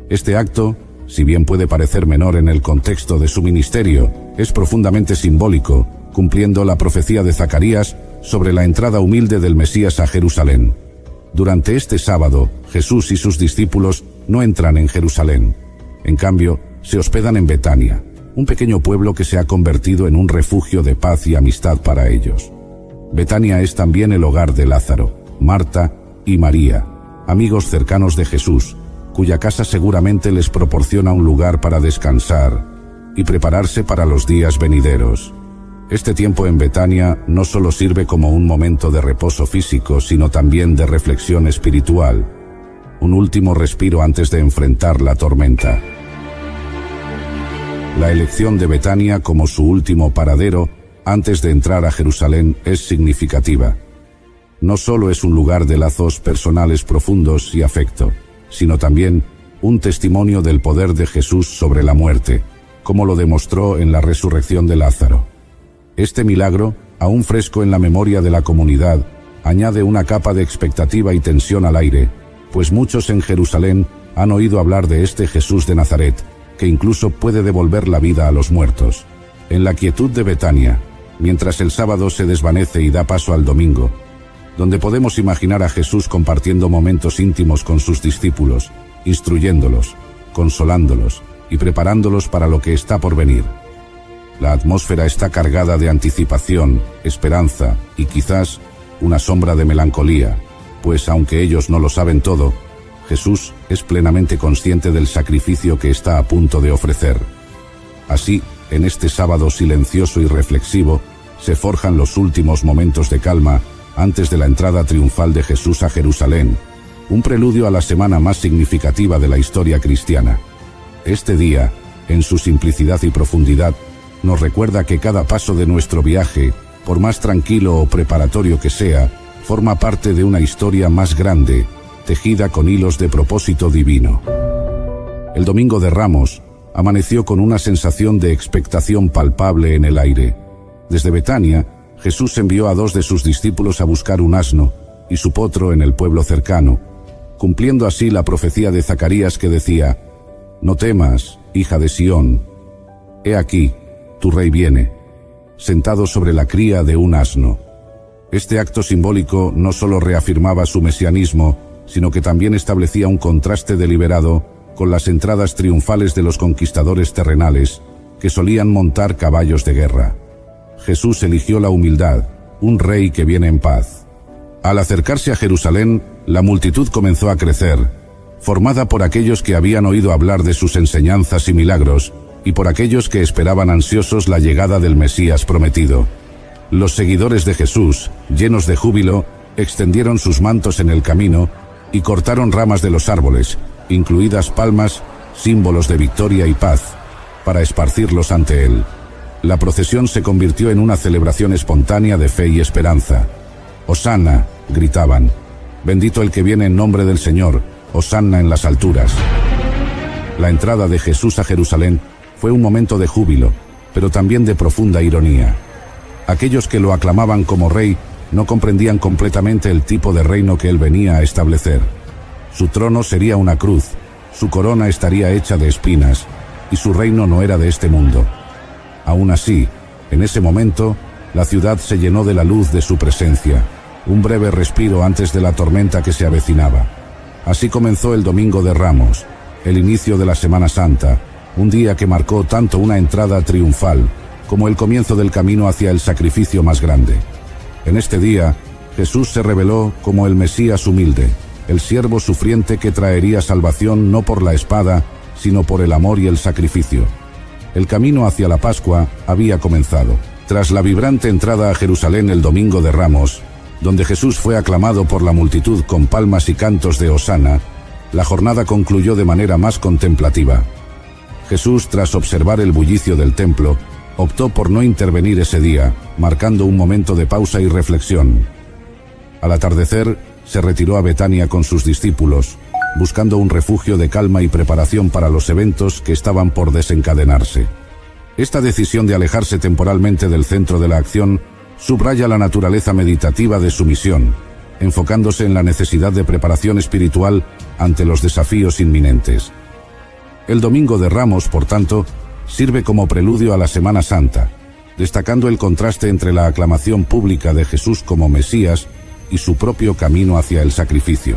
Este acto, si bien puede parecer menor en el contexto de su ministerio, es profundamente simbólico, cumpliendo la profecía de Zacarías sobre la entrada humilde del Mesías a Jerusalén. Durante este sábado, Jesús y sus discípulos no entran en Jerusalén. En cambio, se hospedan en Betania, un pequeño pueblo que se ha convertido en un refugio de paz y amistad para ellos. Betania es también el hogar de Lázaro, Marta y María, amigos cercanos de Jesús, cuya casa seguramente les proporciona un lugar para descansar y prepararse para los días venideros. Este tiempo en Betania no solo sirve como un momento de reposo físico, sino también de reflexión espiritual, un último respiro antes de enfrentar la tormenta. La elección de Betania como su último paradero antes de entrar a Jerusalén es significativa. No solo es un lugar de lazos personales profundos y afecto, sino también un testimonio del poder de Jesús sobre la muerte, como lo demostró en la resurrección de Lázaro. Este milagro, aún fresco en la memoria de la comunidad, añade una capa de expectativa y tensión al aire, pues muchos en Jerusalén han oído hablar de este Jesús de Nazaret, que incluso puede devolver la vida a los muertos. En la quietud de Betania, mientras el sábado se desvanece y da paso al domingo, donde podemos imaginar a Jesús compartiendo momentos íntimos con sus discípulos, instruyéndolos, consolándolos y preparándolos para lo que está por venir. La atmósfera está cargada de anticipación, esperanza y quizás una sombra de melancolía, pues aunque ellos no lo saben todo, Jesús es plenamente consciente del sacrificio que está a punto de ofrecer. Así, en este sábado silencioso y reflexivo, se forjan los últimos momentos de calma antes de la entrada triunfal de Jesús a Jerusalén, un preludio a la semana más significativa de la historia cristiana. Este día, en su simplicidad y profundidad, nos recuerda que cada paso de nuestro viaje, por más tranquilo o preparatorio que sea, forma parte de una historia más grande, tejida con hilos de propósito divino. El Domingo de Ramos amaneció con una sensación de expectación palpable en el aire. Desde Betania, Jesús envió a 2 de sus discípulos a buscar un asno y su potro en el pueblo cercano, cumpliendo así la profecía de Zacarías que decía: «No temas, hija de Sión, he aquí, tu rey viene, sentado sobre la cría de un asno». Este acto simbólico no solo reafirmaba su mesianismo, sino que también establecía un contraste deliberado con las entradas triunfales de los conquistadores terrenales, que solían montar caballos de guerra. Jesús eligió la humildad, un rey que viene en paz. Al acercarse a Jerusalén, la multitud comenzó a crecer, formada por aquellos que habían oído hablar de sus enseñanzas y milagros, y por aquellos que esperaban ansiosos la llegada del Mesías prometido. Los seguidores de Jesús, llenos de júbilo, extendieron sus mantos en el camino y cortaron ramas de los árboles, incluidas palmas, símbolos de victoria y paz, para esparcirlos ante él. La procesión se convirtió en una celebración espontánea de fe y esperanza. «Hosanna», gritaban, «bendito el que viene en nombre del Señor, hosanna en las alturas». La entrada de Jesús a Jerusalén fue un momento de júbilo, pero también de profunda ironía. Aquellos que lo aclamaban como rey no comprendían completamente el tipo de reino que él venía a establecer. Su trono sería una cruz, su corona estaría hecha de espinas, y su reino no era de este mundo. Aún así, en ese momento, la ciudad se llenó de la luz de su presencia, un breve respiro antes de la tormenta que se avecinaba. Así comenzó el Domingo de Ramos, el inicio de la Semana Santa, un día que marcó tanto una entrada triunfal como el comienzo del camino hacia el sacrificio más grande. En este día, Jesús se reveló como el Mesías humilde, el siervo sufriente que traería salvación no por la espada, sino por el amor y el sacrificio. El camino hacia la Pascua había comenzado. Tras la vibrante entrada a Jerusalén el Domingo de Ramos, donde Jesús fue aclamado por la multitud con palmas y cantos de Hosanna, la jornada concluyó de manera más contemplativa. Jesús, tras observar el bullicio del templo, optó por no intervenir ese día, marcando un momento de pausa y reflexión. Al atardecer, se retiró a Betania con sus discípulos, buscando un refugio de calma y preparación para los eventos que estaban por desencadenarse. Esta decisión de alejarse temporalmente del centro de la acción subraya la naturaleza meditativa de su misión, enfocándose en la necesidad de preparación espiritual ante los desafíos inminentes. El Domingo de Ramos, por tanto, sirve como preludio a la Semana Santa, destacando el contraste entre la aclamación pública de Jesús como Mesías y su propio camino hacia el sacrificio.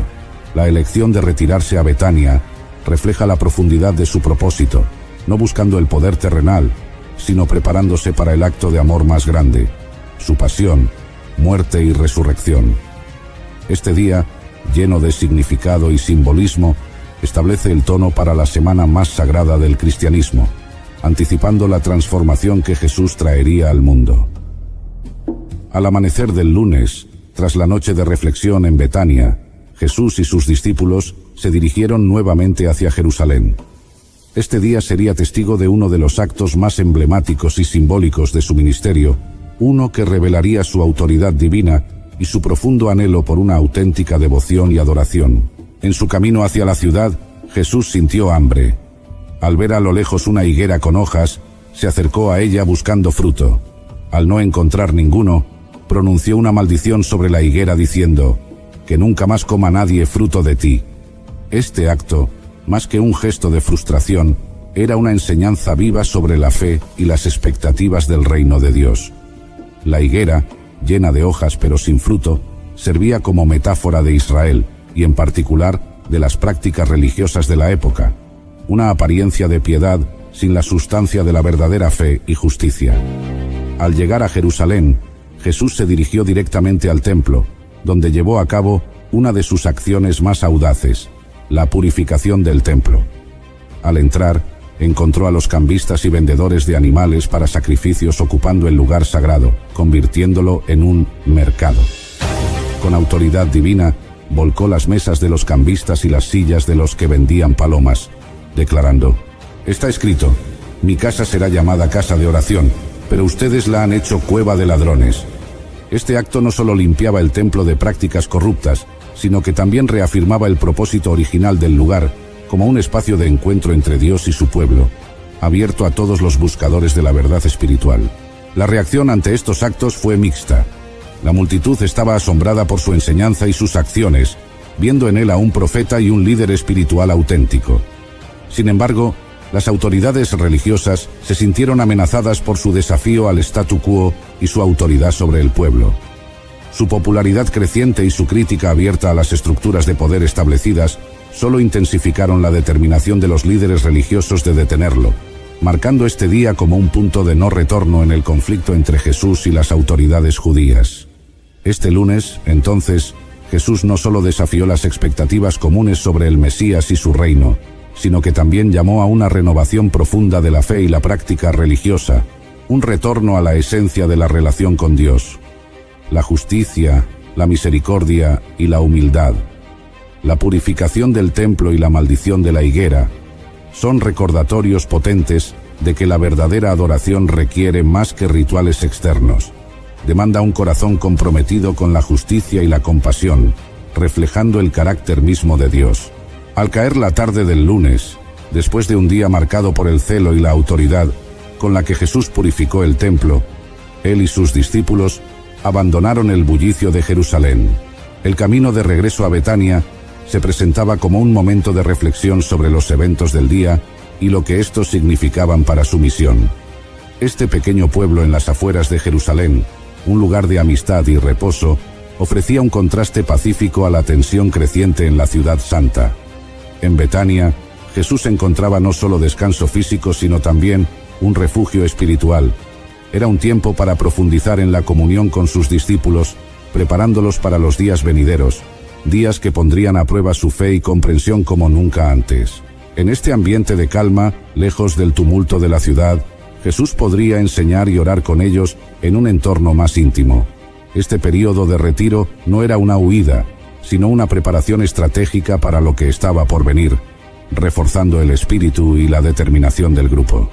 La elección de retirarse a Betania refleja la profundidad de su propósito, no buscando el poder terrenal, sino preparándose para el acto de amor más grande, su pasión, muerte y resurrección. Este día, lleno de significado y simbolismo, establece el tono para la semana más sagrada del cristianismo, anticipando la transformación que Jesús traería al mundo. Al amanecer del lunes, tras la noche de reflexión en Betania, Jesús y sus discípulos se dirigieron nuevamente hacia Jerusalén. Este día sería testigo de uno de los actos más emblemáticos y simbólicos de su ministerio, uno que revelaría su autoridad divina y su profundo anhelo por una auténtica devoción y adoración. En su camino hacia la ciudad, Jesús sintió hambre. Al ver a lo lejos una higuera con hojas, se acercó a ella buscando fruto. Al no encontrar ninguno, pronunció una maldición sobre la higuera diciendo: «Que nunca más coma nadie fruto de ti». Este acto, más que un gesto de frustración, era una enseñanza viva sobre la fe y las expectativas del reino de Dios. La higuera, llena de hojas pero sin fruto, servía como metáfora de Israel, y en particular de las prácticas religiosas de la época, una apariencia de piedad sin la sustancia de la verdadera fe y justicia. Al llegar a Jerusalén, Jesús se dirigió directamente al templo, donde llevó a cabo una de sus acciones más audaces, la purificación del templo. Al entrar, encontró a los cambistas y vendedores de animales para sacrificios ocupando el lugar sagrado, convirtiéndolo en un mercado. Con autoridad divina, volcó las mesas de los cambistas y las sillas de los que vendían palomas, declarando: «Está escrito, mi casa será llamada casa de oración, pero ustedes la han hecho cueva de ladrones». Este acto no solo limpiaba el templo de prácticas corruptas, sino que también reafirmaba el propósito original del lugar como un espacio de encuentro entre Dios y su pueblo, abierto a todos los buscadores de la verdad espiritual. La reacción ante estos actos fue mixta. La multitud estaba asombrada por su enseñanza y sus acciones, viendo en él a un profeta y un líder espiritual auténtico. Sin embargo, las autoridades religiosas se sintieron amenazadas por su desafío al statu quo y su autoridad sobre el pueblo. Su popularidad creciente y su crítica abierta a las estructuras de poder establecidas solo intensificaron la determinación de los líderes religiosos de detenerlo, marcando este día como un punto de no retorno en el conflicto entre Jesús y las autoridades judías. Este lunes, entonces, Jesús no solo desafió las expectativas comunes sobre el Mesías y su reino, sino que también llamó a una renovación profunda de la fe y la práctica religiosa, un retorno a la esencia de la relación con Dios, la justicia, la misericordia y la humildad. la purificación del templo y la maldición de la higuera son recordatorios potentes de que la verdadera adoración requiere más que rituales externos. Demanda un corazón comprometido con la justicia y la compasión, reflejando el carácter mismo de Dios. Al caer la tarde del lunes, después de un día marcado por el celo y la autoridad con la que Jesús purificó el templo, él y sus discípulos abandonaron el bullicio de Jerusalén. El camino de regreso a Betania se presentaba como un momento de reflexión sobre los eventos del día y lo que estos significaban para su misión. Este pequeño pueblo en las afueras de Jerusalén, un lugar de amistad y reposo, ofrecía un contraste pacífico a la tensión creciente en la ciudad santa. En Betania, Jesús encontraba no solo descanso físico, sino también un refugio espiritual. Era un tiempo para profundizar en la comunión con sus discípulos, preparándolos para los días venideros, días que pondrían a prueba su fe y comprensión como nunca antes. En este ambiente de calma, lejos del tumulto de la ciudad, Jesús podría enseñar y orar con ellos en un entorno más íntimo. Este período de retiro no era una huida, sino una preparación estratégica para lo que estaba por venir, reforzando el espíritu y la determinación del grupo.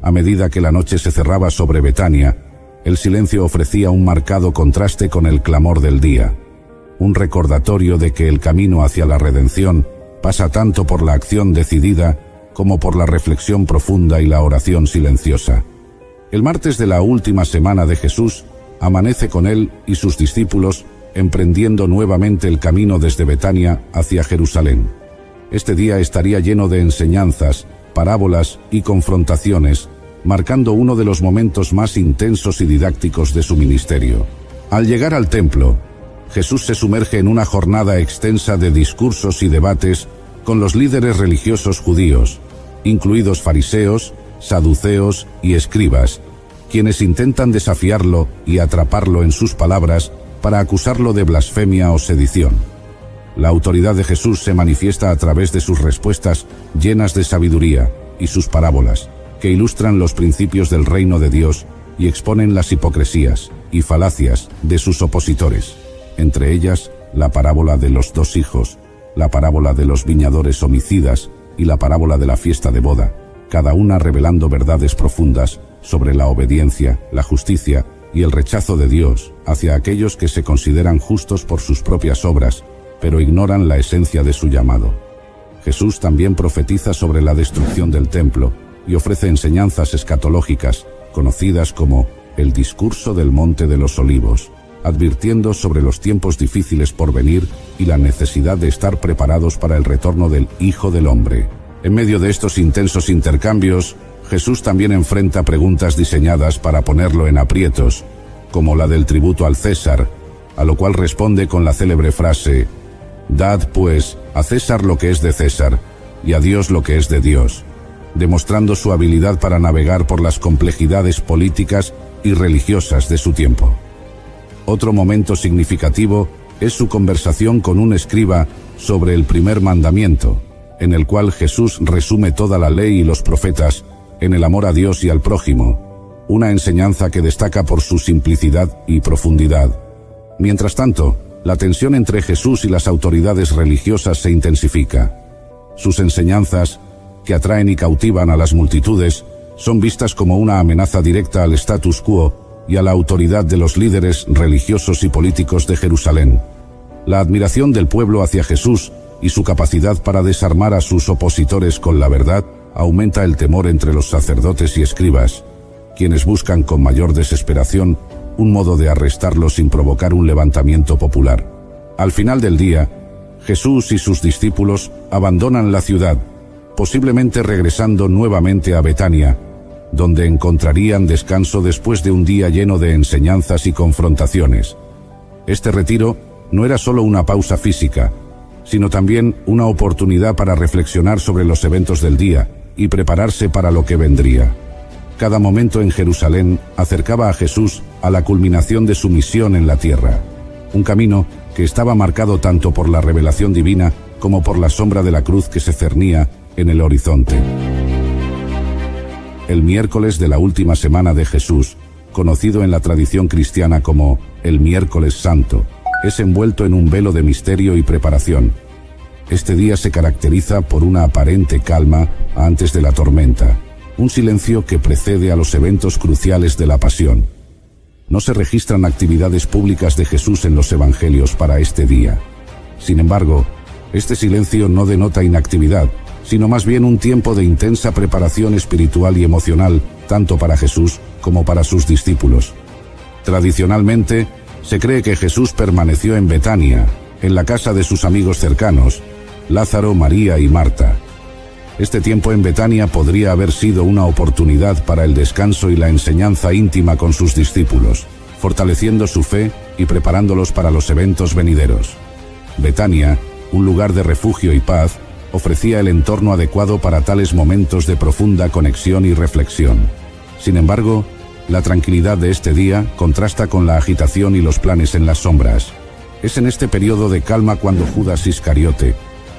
A medida que la noche se cerraba sobre Betania, el silencio ofrecía un marcado contraste con el clamor del día, un recordatorio de que el camino hacia la redención pasa tanto por la acción decidida como por la reflexión profunda y la oración silenciosa. El martes de la última semana de Jesús amanece con él y sus discípulos emprendiendo nuevamente el camino desde Betania hacia Jerusalén. Este día estaría lleno de enseñanzas, parábolas y confrontaciones, marcando uno de los momentos más intensos y didácticos de su ministerio. Al llegar al templo, Jesús se sumerge en una jornada extensa de discursos y debates con los líderes religiosos judíos, incluidos fariseos, saduceos y escribas, quienes intentan desafiarlo y atraparlo en sus palabras para acusarlo de blasfemia o sedición. La autoridad de Jesús se manifiesta a través de sus respuestas llenas de sabiduría y sus parábolas, que ilustran los principios del reino de Dios y exponen las hipocresías y falacias de sus opositores, entre ellas la parábola de los 2 hijos, la parábola de los viñadores homicidas y la parábola de la fiesta de boda, cada una revelando verdades profundas sobre la obediencia, la justicia y el rechazo de Dios hacia aquellos que se consideran justos por sus propias obras, pero ignoran la esencia de su llamado. Jesús también profetiza sobre la destrucción del templo y ofrece enseñanzas escatológicas, conocidas como el discurso del Monte de los Olivos, advirtiendo sobre los tiempos difíciles por venir y la necesidad de estar preparados para el retorno del Hijo del Hombre. En medio de estos intensos intercambios, Jesús también enfrenta preguntas diseñadas para ponerlo en aprietos, como la del tributo al César, a lo cual responde con la célebre frase: «Dad, pues, a César lo que es de César, y a Dios lo que es de Dios», demostrando su habilidad para navegar por las complejidades políticas y religiosas de su tiempo. Otro momento significativo es su conversación con un escriba sobre el primer mandamiento, en el cual Jesús resume toda la ley y los profetas en el amor a Dios y al prójimo, una enseñanza que destaca por su simplicidad y profundidad. Mientras tanto, la tensión entre Jesús y las autoridades religiosas se intensifica. Sus enseñanzas, que atraen y cautivan a las multitudes, son vistas como una amenaza directa al status quo y a la autoridad de los líderes religiosos y políticos de Jerusalén. La admiración del pueblo hacia Jesús y su capacidad para desarmar a sus opositores con la verdad aumenta el temor entre los sacerdotes y escribas, quienes buscan con mayor desesperación un modo de arrestarlo sin provocar un levantamiento popular. Al final del día, Jesús y sus discípulos abandonan la ciudad, posiblemente regresando nuevamente a Betania, donde encontrarían descanso después de un día lleno de enseñanzas y confrontaciones. Este retiro no era solo una pausa física, sino también una oportunidad para reflexionar sobre los eventos del día y prepararse para lo que vendría. Cada momento en Jerusalén acercaba a Jesús a la culminación de su misión en la tierra, un camino que estaba marcado tanto por la revelación divina como por la sombra de la cruz que se cernía en el horizonte. El miércoles de la última semana de Jesús, conocido en la tradición cristiana como el Miércoles Santo, es envuelto en un velo de misterio y preparación. Este día se caracteriza por una aparente calma antes de la tormenta, un silencio que precede a los eventos cruciales de la pasión. No se registran actividades públicas de Jesús en los evangelios para este día. Sin embargo, este silencio no denota inactividad, sino más bien un tiempo de intensa preparación espiritual y emocional, tanto para Jesús como para sus discípulos. Tradicionalmente, se cree que Jesús permaneció en Betania, en la casa de sus amigos cercanos, Lázaro, María y Marta. Este tiempo en Betania podría haber sido una oportunidad para el descanso y la enseñanza íntima con sus discípulos, fortaleciendo su fe y preparándolos para los eventos venideros. Betania, un lugar de refugio y paz, ofrecía el entorno adecuado para tales momentos de profunda conexión y reflexión. Sin embargo, la tranquilidad de este día contrasta con la agitación y los planes en las sombras. Es en este periodo de calma cuando Judas Iscariote,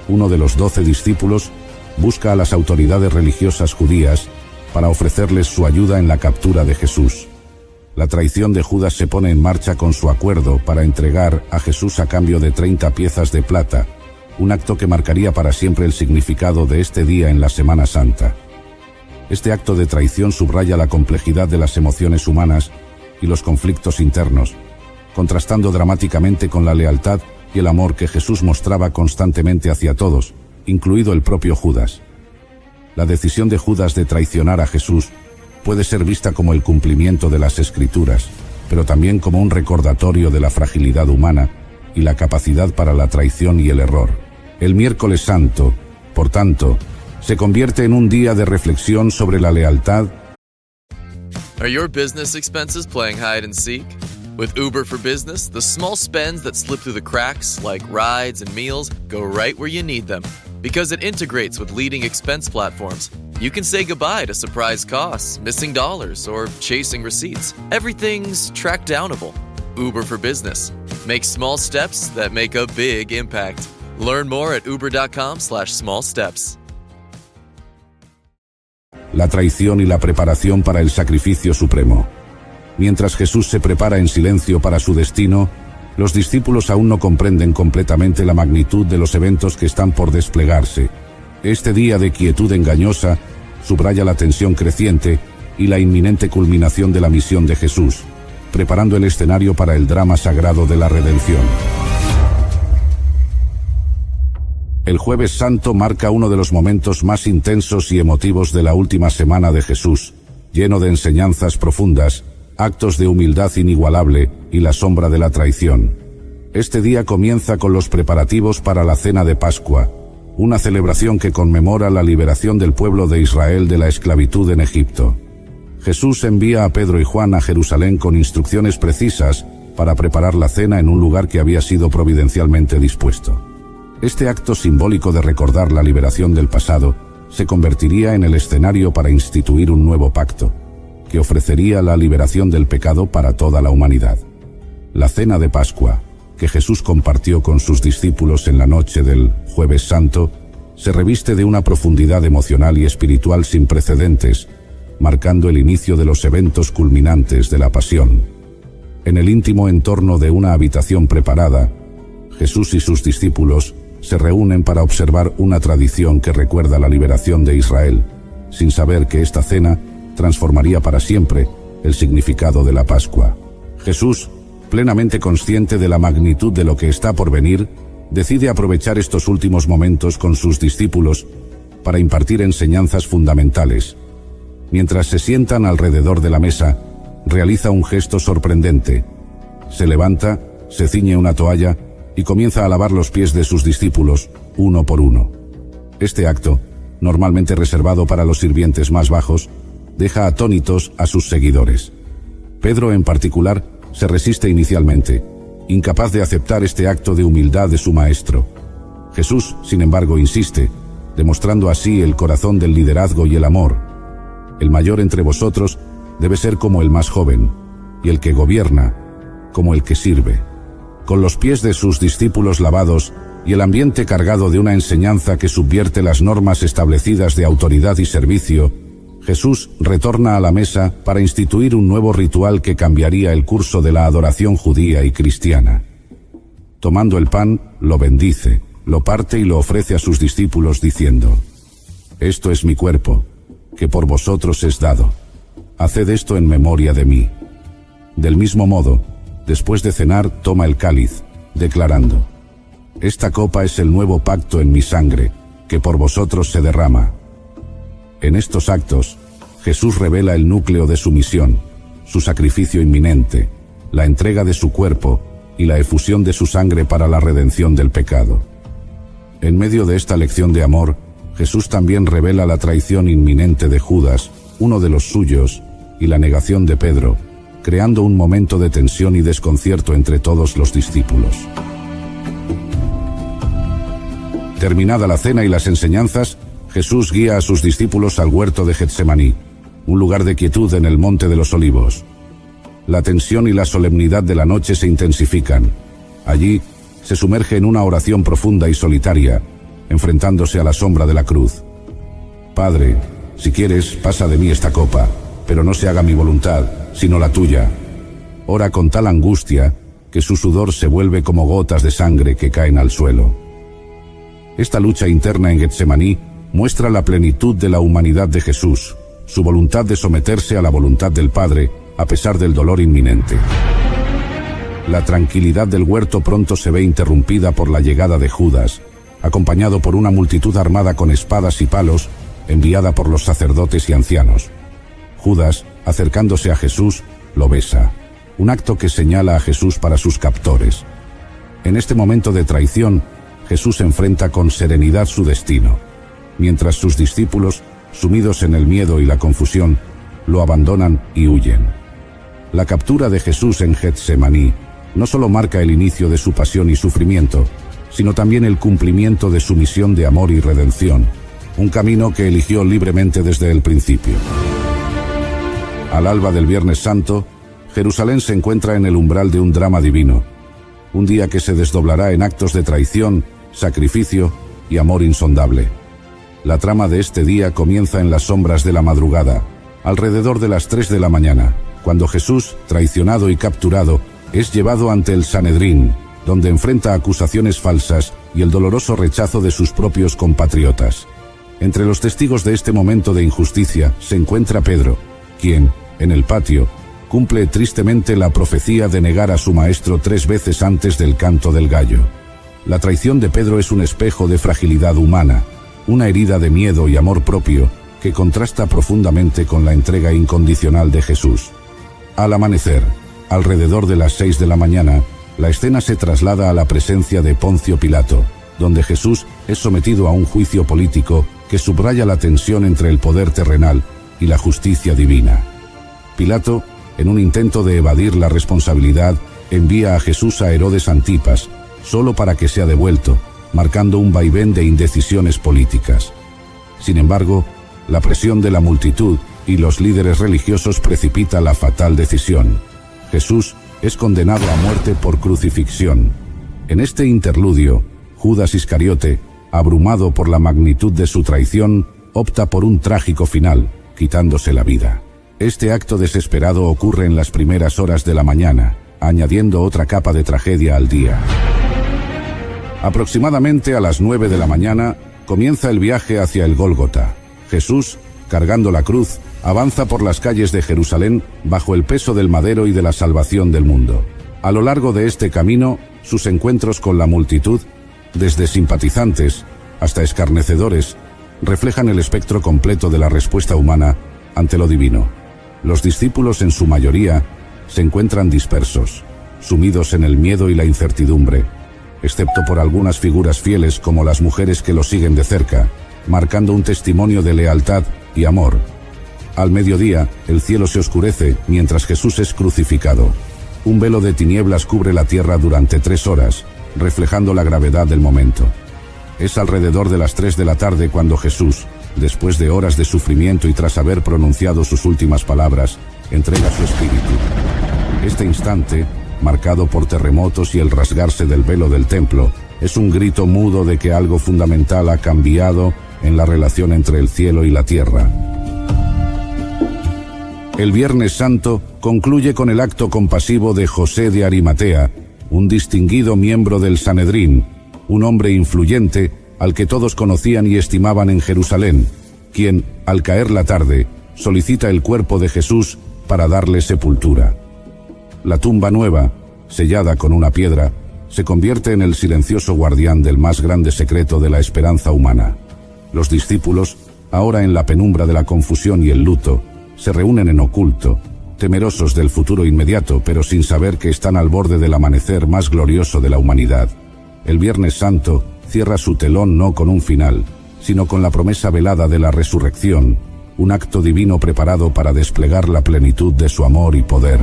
uno de los 12 discípulos, busca a las autoridades religiosas judías para ofrecerles su ayuda en la captura de Jesús. La traición de Judas se pone en marcha con su acuerdo para entregar a Jesús a cambio de 30 piezas de plata, un acto que marcaría para siempre el significado de este día en la Semana Santa. Este acto de traición subraya la complejidad de las emociones humanas y los conflictos internos, contrastando dramáticamente con la lealtad y el amor que Jesús mostraba constantemente hacia todos, incluido el propio Judas. La decisión de Judas de traicionar a Jesús puede ser vista como el cumplimiento de las Escrituras, pero también como un recordatorio de la fragilidad humana y la capacidad para la traición y el error. El Miércoles Santo, por tanto, se convierte en un día de reflexión sobre la lealtad. Are your business expenses playing hide and seek? With Uber for Business, the small spends that slip through the cracks, like rides and meals, go right where you need them. Because it integrates with leading expense platforms, you can say goodbye to surprise costs, missing dollars, or chasing receipts. Everything's track downable. Uber for Business. Make small steps that make a big impact. Learn more at uber.com/smallsteps. La traición y la preparación para el sacrificio supremo. Mientras Jesús se prepara en silencio para su destino, los discípulos aún no comprenden completamente la magnitud de los eventos que están por desplegarse. Este día de quietud engañosa subraya la tensión creciente y la inminente culminación de la misión de Jesús, preparando el escenario para el drama sagrado de la redención. El Jueves Santo marca uno de los momentos más intensos y emotivos de la última semana de Jesús, lleno de enseñanzas profundas, actos de humildad inigualable y la sombra de la traición. Este día comienza con los preparativos para la Cena de Pascua, una celebración que conmemora la liberación del pueblo de Israel de la esclavitud en Egipto. Jesús envía a Pedro y Juan a Jerusalén con instrucciones precisas para preparar la cena en un lugar que había sido providencialmente dispuesto. Este acto simbólico de recordar la liberación del pasado se convertiría en el escenario para instituir un nuevo pacto, que ofrecería la liberación del pecado para toda la humanidad. La Cena de Pascua, que Jesús compartió con sus discípulos en la noche del Jueves Santo, se reviste de una profundidad emocional y espiritual sin precedentes, marcando el inicio de los eventos culminantes de la Pasión. En el íntimo entorno de una habitación preparada, Jesús y sus discípulos se reúnen para observar una tradición que recuerda la liberación de Israel, sin saber que esta cena transformaría para siempre el significado de la Pascua. Jesús, plenamente consciente de la magnitud de lo que está por venir, decide aprovechar estos últimos momentos con sus discípulos para impartir enseñanzas fundamentales. Mientras se sientan alrededor de la mesa, realiza un gesto sorprendente. Se levanta, se ciñe una toalla y comienza a lavar los pies de sus discípulos, uno por uno. Este acto, normalmente reservado para los sirvientes más bajos, deja atónitos a sus seguidores. Pedro, en particular, se resiste inicialmente, incapaz de aceptar este acto de humildad de su maestro. Jesús, sin embargo, insiste, demostrando así el corazón del liderazgo y el amor. El mayor entre vosotros debe ser como el más joven, y el que gobierna como el que sirve. Con los pies de sus discípulos lavados y el ambiente cargado de una enseñanza que subvierte las normas establecidas de autoridad y servicio, Jesús retorna a la mesa para instituir un nuevo ritual que cambiaría el curso de la adoración judía y cristiana. Tomando el pan, lo bendice, lo parte y lo ofrece a sus discípulos diciendo: Esto es mi cuerpo, que por vosotros es dado. Haced esto en memoria de mí. Del mismo modo, después de cenar, toma el cáliz, declarando: Esta copa es el nuevo pacto en mi sangre, que por vosotros se derrama. En estos actos, Jesús revela el núcleo de su misión, su sacrificio inminente, la entrega de su cuerpo y la efusión de su sangre para la redención del pecado. En medio de esta lección de amor, Jesús también revela la traición inminente de Judas, uno de los suyos, y la negación de Pedro, creando un momento de tensión y desconcierto entre todos los discípulos. Terminada la cena y las enseñanzas, Jesús guía a sus discípulos al huerto de Getsemaní, un lugar de quietud en el Monte de los Olivos. La tensión y la solemnidad de la noche se intensifican. Allí, se sumerge en una oración profunda y solitaria, enfrentándose a la sombra de la cruz. Padre, si quieres, pasa de mí esta copa, pero no se haga mi voluntad, sino la tuya. Ora con tal angustia que su sudor se vuelve como gotas de sangre que caen al suelo. Esta lucha interna en Getsemaní muestra la plenitud de la humanidad de Jesús, su voluntad de someterse a la voluntad del Padre, a pesar del dolor inminente. La tranquilidad del huerto pronto se ve interrumpida por la llegada de Judas, acompañado por una multitud armada con espadas y palos, enviada por los sacerdotes y ancianos. Judas, acercándose a Jesús, lo besa, un acto que señala a Jesús para sus captores. En este momento de traición, Jesús enfrenta con serenidad su destino, mientras sus discípulos, sumidos en el miedo y la confusión, lo abandonan y huyen. La captura de Jesús en Getsemaní no solo marca el inicio de su pasión y sufrimiento, sino también el cumplimiento de su misión de amor y redención, un camino que eligió libremente desde el principio. Al alba del Viernes Santo, Jerusalén se encuentra en el umbral de un drama divino, un día que se desdoblará en actos de traición, sacrificio y amor insondable. La trama de este día comienza en las sombras de la madrugada, alrededor de las 3 de la mañana, cuando Jesús, traicionado y capturado, es llevado ante el Sanedrín, donde enfrenta acusaciones falsas y el doloroso rechazo de sus propios compatriotas. Entre los testigos de este momento de injusticia se encuentra Pedro, quien, en el patio, cumple tristemente la profecía de negar a su maestro 3 veces antes del canto del gallo. La traición de Pedro es un espejo de fragilidad humana, una herida de miedo y amor propio que contrasta profundamente con la entrega incondicional de Jesús. Al amanecer, alrededor de las 6 de la mañana, la escena se traslada a la presencia de Poncio Pilato, donde Jesús es sometido a un juicio político que subraya la tensión entre el poder terrenal y la justicia divina. Pilato, en un intento de evadir la responsabilidad, envía a Jesús a Herodes Antipas, solo para que sea devuelto, marcando un vaivén de indecisiones políticas. Sin embargo, la presión de la multitud y los líderes religiosos precipita la fatal decisión. Jesús es condenado a muerte por crucifixión. En este interludio, Judas Iscariote, abrumado por la magnitud de su traición, opta por un trágico final, quitándose la vida. Este acto desesperado ocurre en las primeras horas de la mañana, añadiendo otra capa de tragedia al día. Aproximadamente a las 9 de la mañana, comienza el viaje hacia el Gólgota. Jesús, cargando la cruz, avanza por las calles de Jerusalén bajo el peso del madero y de la salvación del mundo. A lo largo de este camino, sus encuentros con la multitud, desde simpatizantes hasta escarnecedores, reflejan el espectro completo de la respuesta humana ante lo divino. Los discípulos, en su mayoría, se encuentran dispersos, sumidos en el miedo y la incertidumbre, excepto por algunas figuras fieles como las mujeres que lo siguen de cerca, marcando un testimonio de lealtad y amor. Al mediodía, el cielo se oscurece mientras Jesús es crucificado. Un velo de tinieblas cubre la tierra durante 3 horas, reflejando la gravedad del momento. Es alrededor de las 3 de la tarde cuando Jesús, después de horas de sufrimiento y tras haber pronunciado sus últimas palabras, entrega su espíritu. Este instante, marcado por terremotos y el rasgarse del velo del templo, es un grito mudo de que algo fundamental ha cambiado en la relación entre el cielo y la tierra. El Viernes Santo concluye con el acto compasivo de José de Arimatea, un distinguido miembro del Sanedrín, un hombre influyente al que todos conocían y estimaban en Jerusalén, quien, al caer la tarde, solicita el cuerpo de Jesús para darle sepultura. La tumba nueva, sellada con una piedra, se convierte en el silencioso guardián del más grande secreto de la esperanza humana. Los discípulos, ahora en la penumbra de la confusión y el luto, se reúnen en oculto, temerosos del futuro inmediato, pero sin saber que están al borde del amanecer más glorioso de la humanidad. El Viernes Santo cierra su telón no con un final, sino con la promesa velada de la resurrección, un acto divino preparado para desplegar la plenitud de su amor y poder.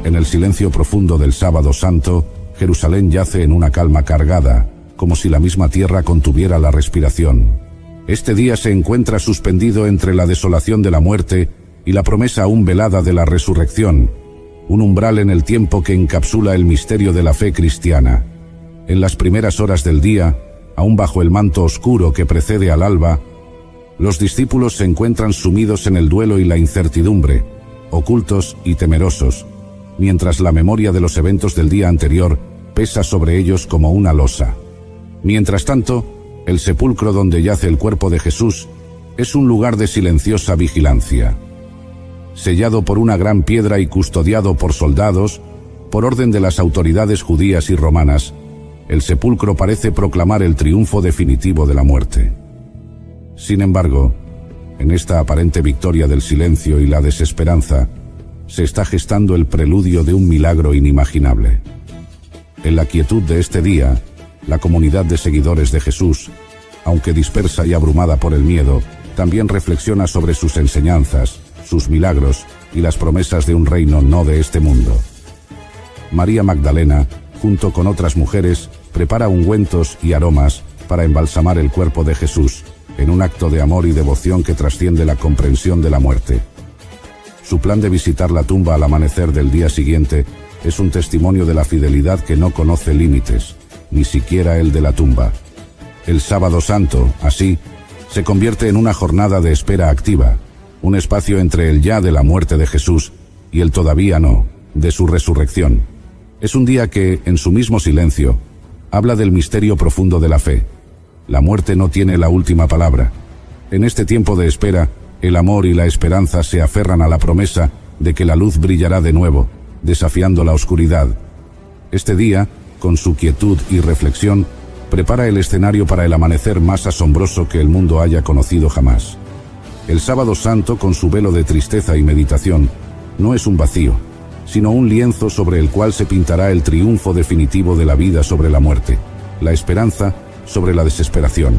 En el silencio profundo del Sábado Santo, Jerusalén yace en una calma cargada, como si la misma tierra contuviera la respiración. Este día se encuentra suspendido entre la desolación de la muerte y la promesa aún velada de la resurrección, un umbral en el tiempo que encapsula el misterio de la fe cristiana. En las primeras horas del día, aún bajo el manto oscuro que precede al alba, los discípulos se encuentran sumidos en el duelo y la incertidumbre, ocultos y temerosos, mientras la memoria de los eventos del día anterior pesa sobre ellos como una losa. Mientras tanto, el sepulcro donde yace el cuerpo de Jesús es un lugar de silenciosa vigilancia. Sellado por una gran piedra y custodiado por soldados, por orden de las autoridades judías y romanas, el sepulcro parece proclamar el triunfo definitivo de la muerte. Sin embargo, en esta aparente victoria del silencio y la desesperanza, se está gestando el preludio de un milagro inimaginable. En la quietud de este día, la comunidad de seguidores de Jesús, aunque dispersa y abrumada por el miedo, también reflexiona sobre sus enseñanzas, sus milagros y las promesas de un reino no de este mundo. María Magdalena, junto con otras mujeres, prepara ungüentos y aromas para embalsamar el cuerpo de Jesús, en un acto de amor y devoción que trasciende la comprensión de la muerte. Su plan de visitar la tumba al amanecer del día siguiente es un testimonio de la fidelidad que no conoce límites, ni siquiera el de la tumba. El Sábado Santo, así, se convierte en una jornada de espera activa, un espacio entre el ya de la muerte de Jesús y el todavía no, de su resurrección. Es un día que, en su mismo silencio, habla del misterio profundo de la fe. La muerte no tiene la última palabra. En este tiempo de espera, el amor y la esperanza se aferran a la promesa de que la luz brillará de nuevo, desafiando la oscuridad. Este día, con su quietud y reflexión, prepara el escenario para el amanecer más asombroso que el mundo haya conocido jamás. El Sábado Santo, con su velo de tristeza y meditación, no es un vacío, sino un lienzo sobre el cual se pintará el triunfo definitivo de la vida sobre la muerte, la esperanza sobre la desesperación.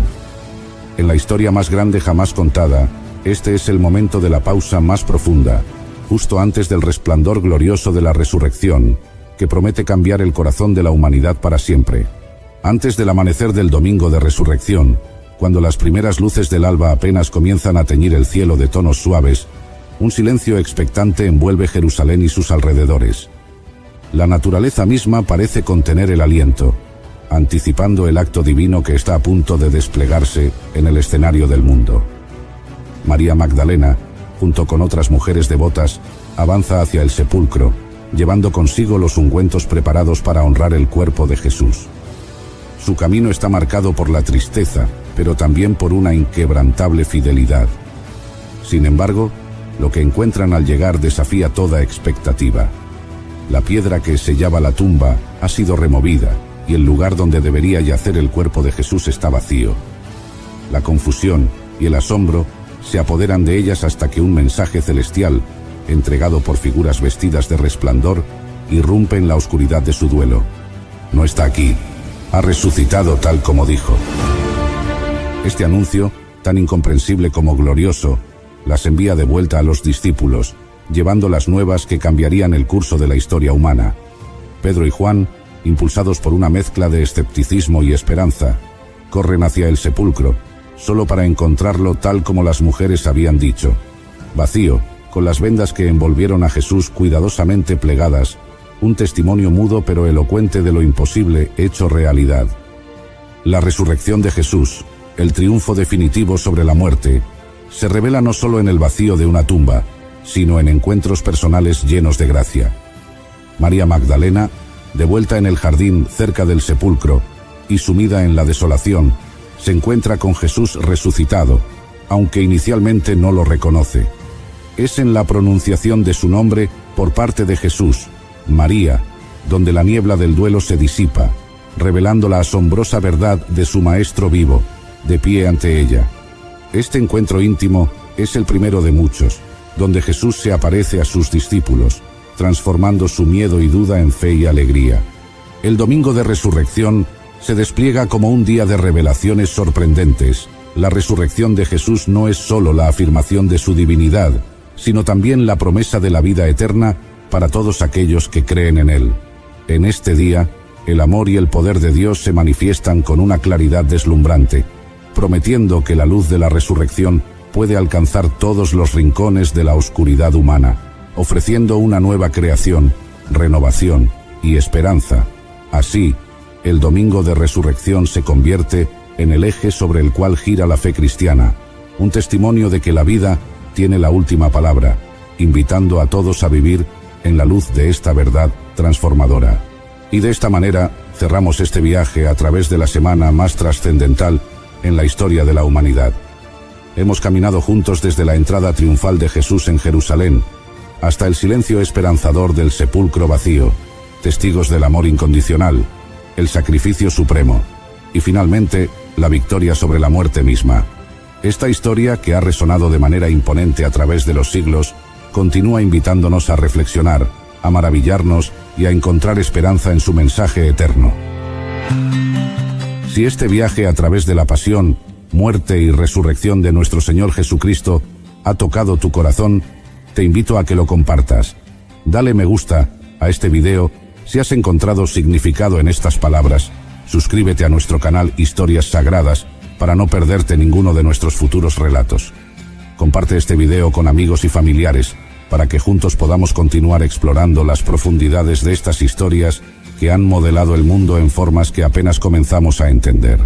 En la historia más grande jamás contada, este es el momento de la pausa más profunda, justo antes del resplandor glorioso de la resurrección, que promete cambiar el corazón de la humanidad para siempre. Antes del amanecer del domingo de resurrección, cuando las primeras luces del alba apenas comienzan a teñir el cielo de tonos suaves, un silencio expectante envuelve Jerusalén y sus alrededores. La naturaleza misma parece contener el aliento, anticipando el acto divino que está a punto de desplegarse en el escenario del mundo. María Magdalena, junto con otras mujeres devotas, avanza hacia el sepulcro, llevando consigo los ungüentos preparados para honrar el cuerpo de Jesús. Su camino está marcado por la tristeza, pero también por una inquebrantable fidelidad. Sin embargo, lo que encuentran al llegar desafía toda expectativa. La piedra que sellaba la tumba ha sido removida y el lugar donde debería yacer el cuerpo de Jesús está vacío. La confusión y el asombro se apoderan de ellas hasta que un mensaje celestial, entregado por figuras vestidas de resplandor, irrumpe en la oscuridad de su duelo. No está aquí. Ha resucitado tal como dijo. Este anuncio, tan incomprensible como glorioso, las envía de vuelta a los discípulos, llevando las nuevas que cambiarían el curso de la historia humana. Pedro y Juan, impulsados por una mezcla de escepticismo y esperanza, corren hacia el sepulcro, solo para encontrarlo tal como las mujeres habían dicho, vacío, con las vendas que envolvieron a Jesús cuidadosamente plegadas, un testimonio mudo pero elocuente de lo imposible hecho realidad. La resurrección de Jesús, el triunfo definitivo sobre la muerte, se revela no solo en el vacío de una tumba, sino en encuentros personales llenos de gracia. María Magdalena, de vuelta en el jardín cerca del sepulcro y sumida en la desolación, se encuentra con Jesús resucitado, aunque inicialmente no lo reconoce. Es en la pronunciación de su nombre por parte de Jesús, María, donde la niebla del duelo se disipa, revelando la asombrosa verdad de su Maestro vivo, de pie ante ella. Este encuentro íntimo es el primero de muchos, donde Jesús se aparece a sus discípulos, transformando su miedo y duda en fe y alegría. El domingo de resurrección se despliega como un día de revelaciones sorprendentes. La resurrección de Jesús no es solo la afirmación de su divinidad, sino también la promesa de la vida eterna para todos aquellos que creen en Él. En este día, el amor y el poder de Dios se manifiestan con una claridad deslumbrante, prometiendo que la luz de la resurrección puede alcanzar todos los rincones de la oscuridad humana, ofreciendo una nueva creación, renovación y esperanza. Así, el domingo de resurrección se convierte en el eje sobre el cual gira la fe cristiana, un testimonio de que la vida tiene la última palabra, invitando a todos a vivir en la luz de esta verdad transformadora. Y de esta manera cerramos este viaje a través de la semana más trascendental en la historia de la humanidad. Hemos caminado juntos desde la entrada triunfal de Jesús en Jerusalén hasta el silencio esperanzador del sepulcro vacío, testigos del amor incondicional, el sacrificio supremo y finalmente la victoria sobre la muerte misma. Esta historia, que ha resonado de manera imponente a través de los siglos, continúa invitándonos a reflexionar, a maravillarnos y a encontrar esperanza en su mensaje eterno. Si este viaje a través de la pasión, muerte y resurrección de nuestro Señor Jesucristo ha tocado tu corazón, te invito a que lo compartas. Dale me gusta a este video si has encontrado significado en estas palabras. Suscríbete a nuestro canal Historias Sagradas para no perderte ninguno de nuestros futuros relatos. Comparte este video con amigos y familiares para que juntos podamos continuar explorando las profundidades de estas historias que han modelado el mundo en formas que apenas comenzamos a entender.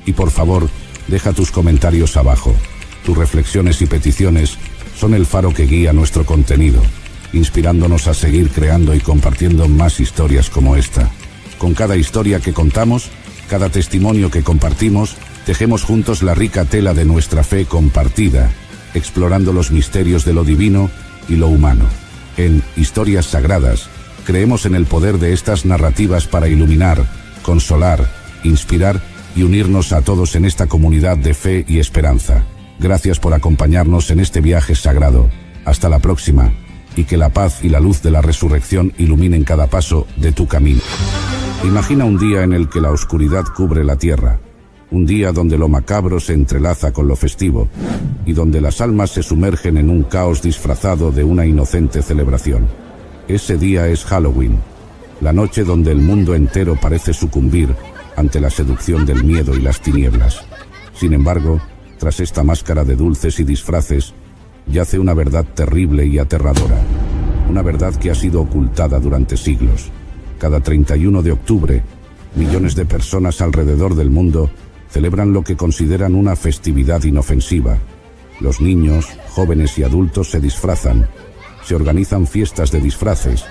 Y por favor, deja tus comentarios abajo. Tus reflexiones y peticiones son el faro que guía nuestro contenido, inspirándonos a seguir creando y compartiendo más historias como esta. Con cada historia que contamos, cada testimonio que compartimos, tejemos juntos la rica tela de nuestra fe compartida, explorando los misterios de lo divino y lo humano. En Historias Sagradas, creemos en el poder de estas narrativas para iluminar, consolar, inspirar y unirnos a todos en esta comunidad de fe y esperanza. Gracias por acompañarnos en este viaje sagrado. Hasta la próxima, y que la paz y la luz de la resurrección iluminen cada paso de tu camino. Imagina un día en el que la oscuridad cubre la tierra, un día donde lo macabro se entrelaza con lo festivo, y donde las almas se sumergen en un caos disfrazado de una inocente celebración. Ese día es Halloween, la noche donde el mundo entero parece sucumbir ante la seducción del miedo y las tinieblas. Sin embargo, tras esta máscara de dulces y disfraces, yace una verdad terrible y aterradora, una verdad que ha sido ocultada durante siglos. Cada 31 de octubre, millones de personas alrededor del mundo celebran lo que consideran una festividad inofensiva. Los niños, jóvenes y adultos se disfrazan, se organizan fiestas de disfraces,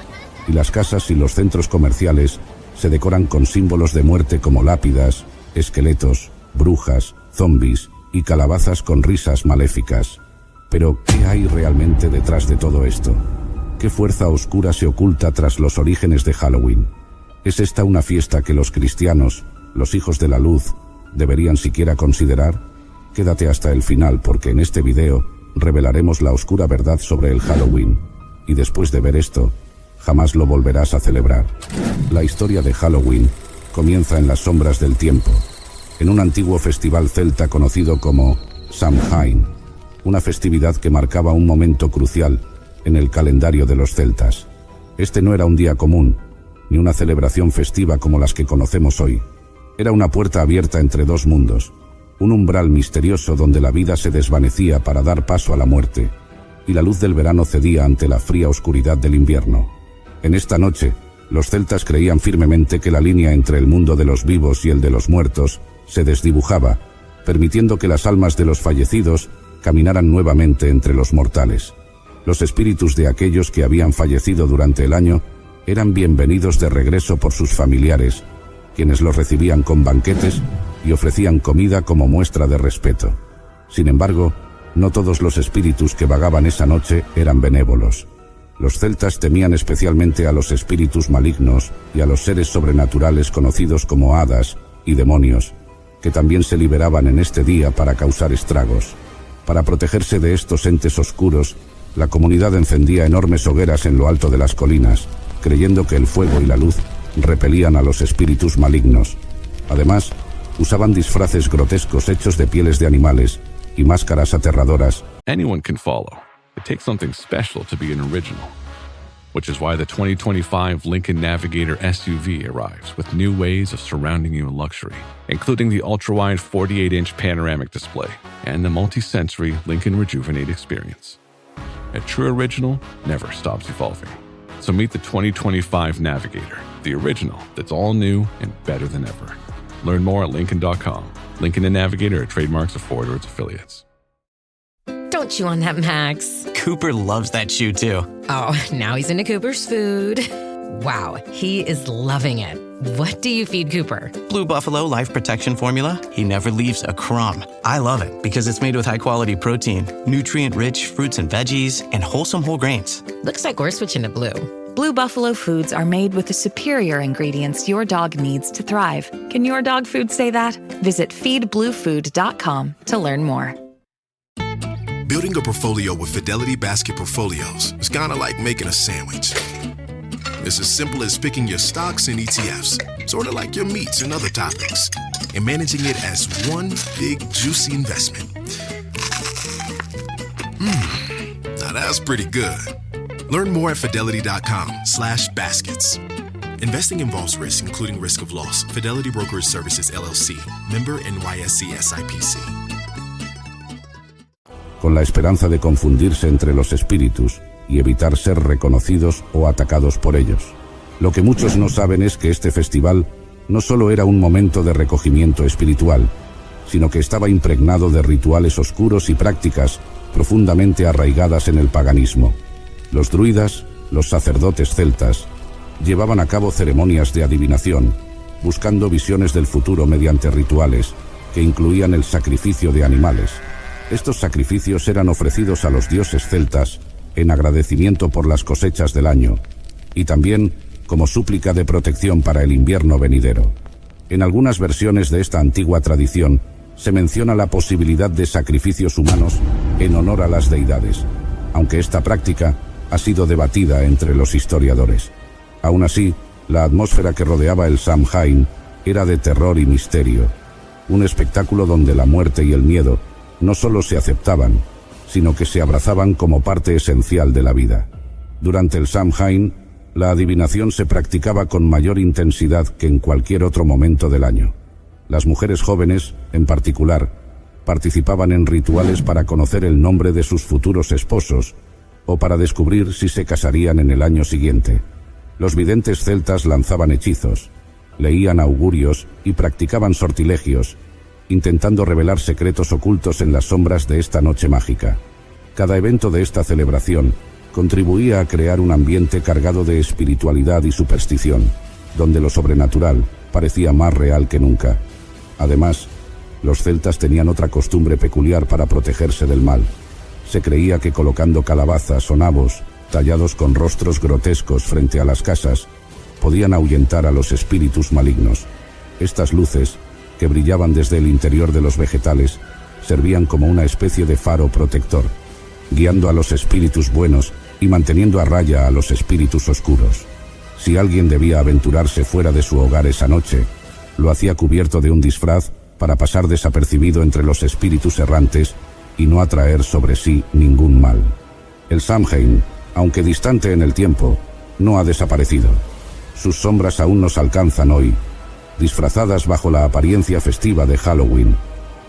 y las casas y los centros comerciales se decoran con símbolos de muerte como lápidas, esqueletos, brujas, zombis y calabazas con risas maléficas. Pero, ¿qué hay realmente detrás de todo esto? ¿Qué fuerza oscura se oculta tras los orígenes de Halloween? ¿Es esta una fiesta que los cristianos, los hijos de la luz, deberían siquiera considerar? Quédate hasta el final porque en este video revelaremos la oscura verdad sobre el Halloween, y después de ver esto, jamás lo volverás a celebrar. La historia de Halloween comienza en las sombras del tiempo, en un antiguo festival celta conocido como Samhain, una festividad que marcaba un momento crucial en el calendario de los celtas. Este no era un día común, ni una celebración festiva como las que conocemos hoy. Era una puerta abierta entre dos mundos, un umbral misterioso donde la vida se desvanecía para dar paso a la muerte, y la luz del verano cedía ante la fría oscuridad del invierno. En esta noche, los celtas creían firmemente que la línea entre el mundo de los vivos y el de los muertos se desdibujaba, permitiendo que las almas de los fallecidos caminaran nuevamente entre los mortales. Los espíritus de aquellos que habían fallecido durante el año eran bienvenidos de regreso por sus familiares, quienes los recibían con banquetes y ofrecían comida como muestra de respeto. Sin embargo, no todos los espíritus que vagaban esa noche eran benévolos. Los celtas temían especialmente a los espíritus malignos y a los seres sobrenaturales conocidos como hadas y demonios, que también se liberaban en este día para causar estragos. Para protegerse de estos entes oscuros, la comunidad encendía enormes hogueras en lo alto de las colinas, creyendo que el fuego y la luz repelían a los espíritus malignos. Además, usaban disfraces grotescos hechos de pieles de animales y máscaras aterradoras. Anyone can follow. It takes something special to be an original, which is why the 2025 Lincoln Navigator SUV arrives with new ways of surrounding you in luxury, including the ultra-wide 48-inch panoramic display and the multi-sensory Lincoln Rejuvenate experience. A true original never stops evolving. So meet the 2025 Navigator, the original that's all new and better than ever. Learn more at Lincoln.com. Lincoln and Navigator are trademarks of Ford or its affiliates. Don't chew on that, Max. Cooper loves that chew too. Oh, now he's into Cooper's food. Wow, he is loving it. What do you feed Cooper? Blue Buffalo Life Protection Formula. He never leaves a crumb. I love it because it's made with high-quality protein, nutrient-rich fruits and veggies, and wholesome whole grains. Looks like we're switching to Blue. Blue Buffalo foods are made with the superior ingredients your dog needs to thrive. Can your dog food say that? Visit feedbluefood.com to learn more. Building a portfolio with Fidelity Basket Portfolios is kind of like making a sandwich. It's as simple as picking your stocks and ETFs, sort of like your meats and other toppings, and managing it as one big, juicy investment. Now that's pretty good. Learn more at Fidelity.com/baskets. Investing involves risk, including risk of loss. Fidelity Brokerage Services, LLC. Member NYSE SIPC. Con la esperanza de confundirse entre los espíritus y evitar ser reconocidos o atacados por ellos. Lo que muchos no saben es que este festival no solo era un momento de recogimiento espiritual, sino que estaba impregnado de rituales oscuros y prácticas profundamente arraigadas en el paganismo. Los druidas, los sacerdotes celtas, llevaban a cabo ceremonias de adivinación, buscando visiones del futuro mediante rituales que incluían el sacrificio de animales. Estos sacrificios eran ofrecidos a los dioses celtas en agradecimiento por las cosechas del año, y también como súplica de protección para el invierno venidero. En algunas versiones de esta antigua tradición se menciona la posibilidad de sacrificios humanos en honor a las deidades, aunque esta práctica ha sido debatida entre los historiadores. Aún así, la atmósfera que rodeaba el Samhain era de terror y misterio, un espectáculo donde la muerte y el miedo no solo se aceptaban, sino que se abrazaban como parte esencial de la vida. Durante el Samhain, la adivinación se practicaba con mayor intensidad que en cualquier otro momento del año. Las mujeres jóvenes, en particular, participaban en rituales para conocer el nombre de sus futuros esposos o para descubrir si se casarían en el año siguiente. Los videntes celtas lanzaban hechizos, leían augurios y practicaban sortilegios, intentando revelar secretos ocultos en las sombras de esta noche mágica. Cada evento de esta celebración contribuía a crear un ambiente cargado de espiritualidad y superstición, donde lo sobrenatural parecía más real que nunca. Además, los celtas tenían otra costumbre peculiar para protegerse del mal. Se creía que colocando calabazas o nabos, tallados con rostros grotescos frente a las casas, podían ahuyentar a los espíritus malignos. Estas luces, que brillaban desde el interior de los vegetales, servían como una especie de faro protector, guiando a los espíritus buenos y manteniendo a raya a los espíritus oscuros. Si alguien debía aventurarse fuera de su hogar esa noche, lo hacía cubierto de un disfraz para pasar desapercibido entre los espíritus errantes y no atraer sobre sí ningún mal. El Samhain, aunque distante en el tiempo, no ha desaparecido. Sus sombras aún nos alcanzan hoy, disfrazadas bajo la apariencia festiva de Halloween,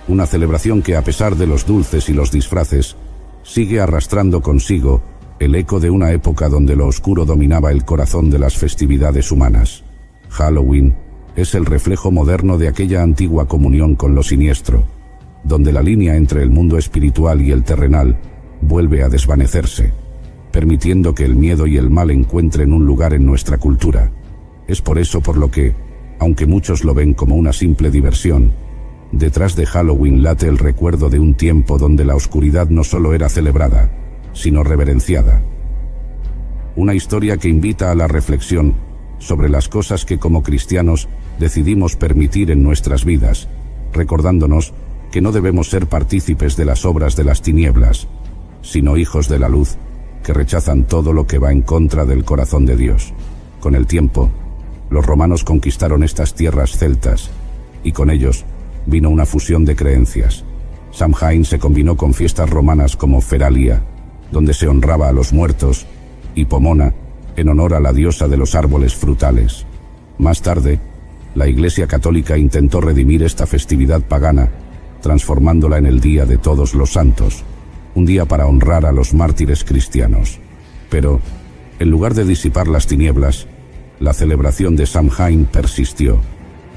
una celebración que, a pesar de los dulces y los disfraces, sigue arrastrando consigo el eco de una época donde lo oscuro dominaba el corazón de las festividades humanas. Halloween es el reflejo moderno de aquella antigua comunión con lo siniestro, donde la línea entre el mundo espiritual y el terrenal vuelve a desvanecerse. permitiendo que el miedo y el mal encuentren un lugar en nuestra cultura. Es por eso por lo que, aunque muchos lo ven como una simple diversión, detrás de Halloween late el recuerdo de un tiempo donde la oscuridad no solo era celebrada, sino reverenciada. Una historia que invita a la reflexión sobre las cosas que como cristianos decidimos permitir en nuestras vidas, recordándonos que no debemos ser partícipes de las obras de las tinieblas, sino hijos de la luz, que rechazan todo lo que va en contra del corazón de Dios. Con el tiempo, los romanos conquistaron estas tierras celtas, y con ellos vino una fusión de creencias. Samhain se combinó con fiestas romanas como Feralia, donde se honraba a los muertos, y Pomona, en honor a la diosa de los árboles frutales. Más tarde, la Iglesia Católica intentó redimir esta festividad pagana, transformándola en el Día de Todos los Santos, un día para honrar a los mártires cristianos. Pero, en lugar de disipar las tinieblas, la celebración de Samhain persistió,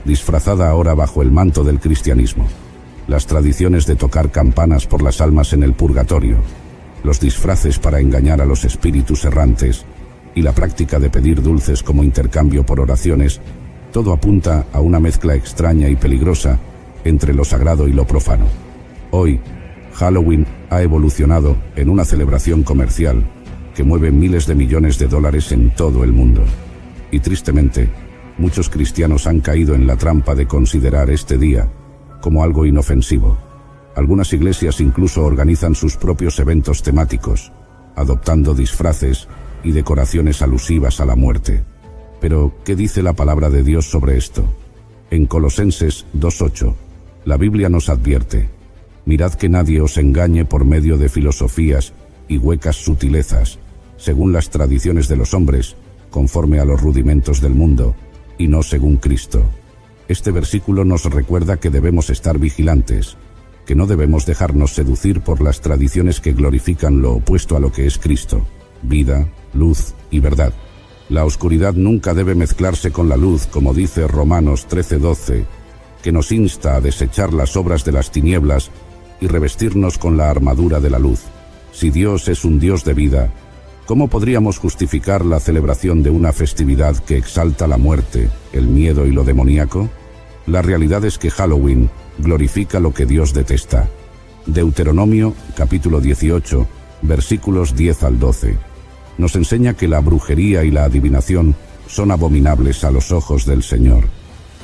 disfrazada ahora bajo el manto del cristianismo. Las tradiciones de tocar campanas por las almas en el purgatorio, los disfraces para engañar a los espíritus errantes y la práctica de pedir dulces como intercambio por oraciones, todo apunta a una mezcla extraña y peligrosa entre lo sagrado y lo profano. Hoy, Halloween ha evolucionado en una celebración comercial que mueve miles de millones de dólares en todo el mundo. Y tristemente, muchos cristianos han caído en la trampa de considerar este día como algo inofensivo. Algunas iglesias incluso organizan sus propios eventos temáticos, adoptando disfraces y decoraciones alusivas a la muerte. Pero, ¿qué dice la palabra de Dios sobre esto? En Colosenses 2:8, la Biblia nos advierte: mirad que nadie os engañe por medio de filosofías y huecas sutilezas, según las tradiciones de los hombres, conforme a los rudimentos del mundo, y no según Cristo. Este versículo nos recuerda que debemos estar vigilantes, que no debemos dejarnos seducir por las tradiciones que glorifican lo opuesto a lo que es Cristo: vida, luz y verdad. La oscuridad nunca debe mezclarse con la luz, como dice Romanos 13:12, que nos insta a desechar las obras de las tinieblas y revestirnos con la armadura de la luz. Si Dios es un Dios de vida, ¿cómo podríamos justificar la celebración de una festividad que exalta la muerte, el miedo y lo demoníaco? La realidad es que Halloween glorifica lo que Dios detesta. Deuteronomio, capítulo 18, versículos 10 al 12, nos enseña que la brujería y la adivinación son abominables a los ojos del Señor.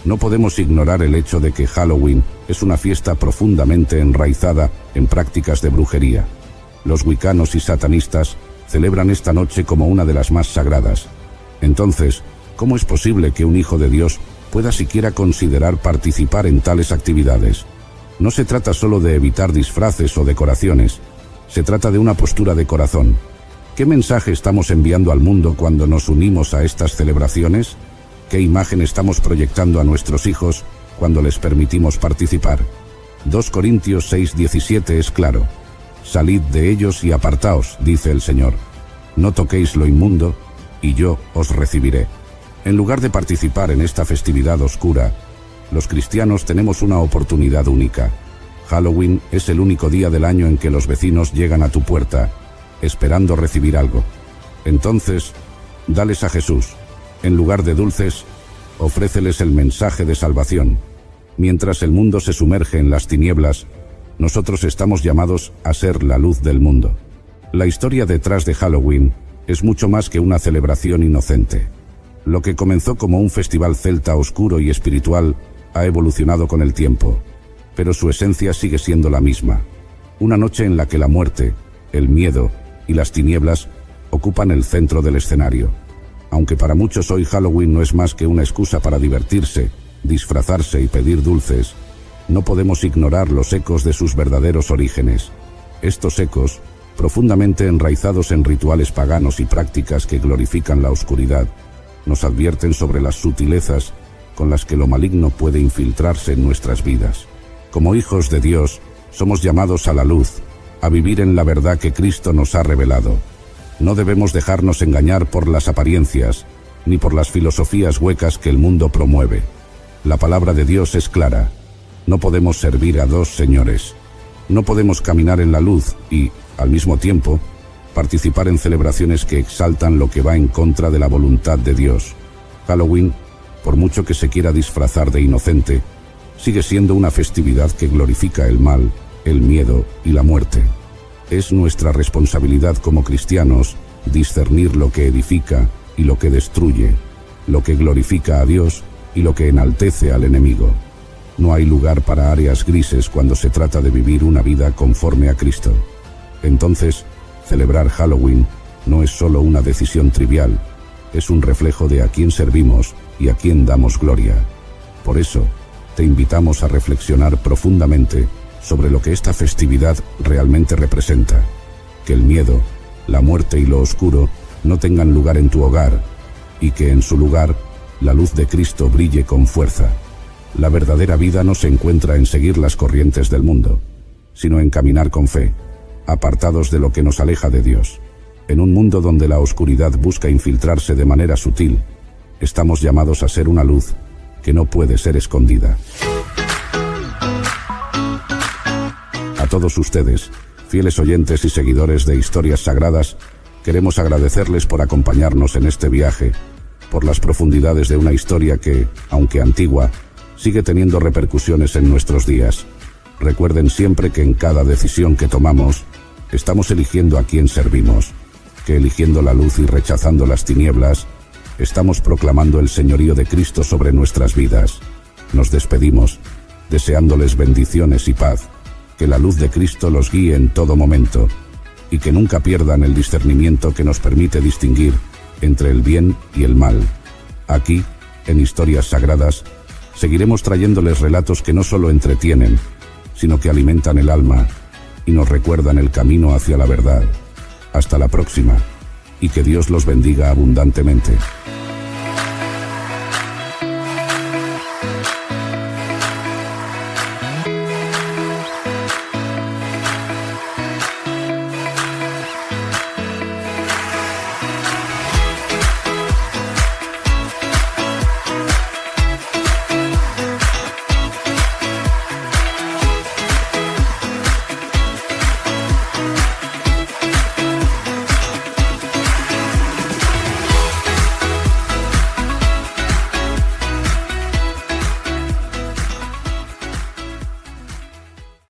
No podemos ignorar el hecho de que Halloween es una fiesta profundamente enraizada en prácticas de brujería. Los wiccanos y satanistas celebran esta noche como una de las más sagradas. Entonces, ¿cómo es posible que un hijo de Dios pueda siquiera considerar participar en tales actividades? No se trata solo de evitar disfraces o decoraciones, se trata de una postura de corazón. ¿Qué mensaje estamos enviando al mundo cuando nos unimos a estas celebraciones? ¿Qué imagen estamos proyectando a nuestros hijos cuando les permitimos participar? 2 Corintios 6:17 es claro: salid de ellos y apartaos, dice el Señor. No toquéis lo inmundo, y yo os recibiré. En lugar de participar en esta festividad oscura, los cristianos tenemos una oportunidad única. Halloween es el único día del año en que los vecinos llegan a tu puerta, esperando recibir algo. Entonces, dales a Jesús. En lugar de dulces, ofréceles el mensaje de salvación. Mientras el mundo se sumerge en las tinieblas, nosotros estamos llamados a ser la luz del mundo. La historia detrás de Halloween es mucho más que una celebración inocente. Lo que comenzó como un festival celta oscuro y espiritual ha evolucionado con el tiempo, pero su esencia sigue siendo la misma. Una noche en la que la muerte, el miedo y las tinieblas ocupan el centro del escenario. Aunque para muchos hoy Halloween no es más que una excusa para divertirse, disfrazarse y pedir dulces, no podemos ignorar los ecos de sus verdaderos orígenes. Estos ecos, profundamente enraizados en rituales paganos y prácticas que glorifican la oscuridad, nos advierten sobre las sutilezas con las que lo maligno puede infiltrarse en nuestras vidas. Como hijos de Dios, somos llamados a la luz, a vivir en la verdad que Cristo nos ha revelado. No debemos dejarnos engañar por las apariencias, ni por las filosofías huecas que el mundo promueve. La palabra de Dios es clara: no podemos servir a dos señores. No podemos caminar en la luz y, al mismo tiempo, participar en celebraciones que exaltan lo que va en contra de la voluntad de Dios. Halloween, por mucho que se quiera disfrazar de inocente, sigue siendo una festividad que glorifica el mal, el miedo y la muerte. Es nuestra responsabilidad como cristianos discernir lo que edifica y lo que destruye, lo que glorifica a Dios y lo que enaltece al enemigo. No hay lugar para áreas grises cuando se trata de vivir una vida conforme a Cristo. Entonces, celebrar Halloween no es solo una decisión trivial, es un reflejo de a quién servimos y a quién damos gloria. Por eso, te invitamos a reflexionar profundamente sobre lo que esta festividad realmente representa. Que el miedo, la muerte y lo oscuro no tengan lugar en tu hogar, y que en su lugar la luz de Cristo brille con fuerza. La verdadera vida no se encuentra en seguir las corrientes del mundo, sino en caminar con fe, apartados de lo que nos aleja de Dios. En un mundo donde la oscuridad busca infiltrarse de manera sutil, estamos llamados a ser una luz que no puede ser escondida. A todos ustedes, fieles oyentes y seguidores de Historias Sagradas, queremos agradecerles por acompañarnos en este viaje, por las profundidades de una historia que, aunque antigua, sigue teniendo repercusiones en nuestros días. Recuerden siempre que en cada decisión que tomamos, estamos eligiendo a quién servimos, que eligiendo la luz y rechazando las tinieblas, estamos proclamando el señorío de Cristo sobre nuestras vidas. Nos despedimos, deseándoles bendiciones y paz, que la luz de Cristo los guíe en todo momento, y que nunca pierdan el discernimiento que nos permite distinguir entre el bien y el mal. Aquí, en Historias Sagradas, seguiremos trayéndoles relatos que no solo entretienen, sino que alimentan el alma y nos recuerdan el camino hacia la verdad. Hasta la próxima, y que Dios los bendiga abundantemente.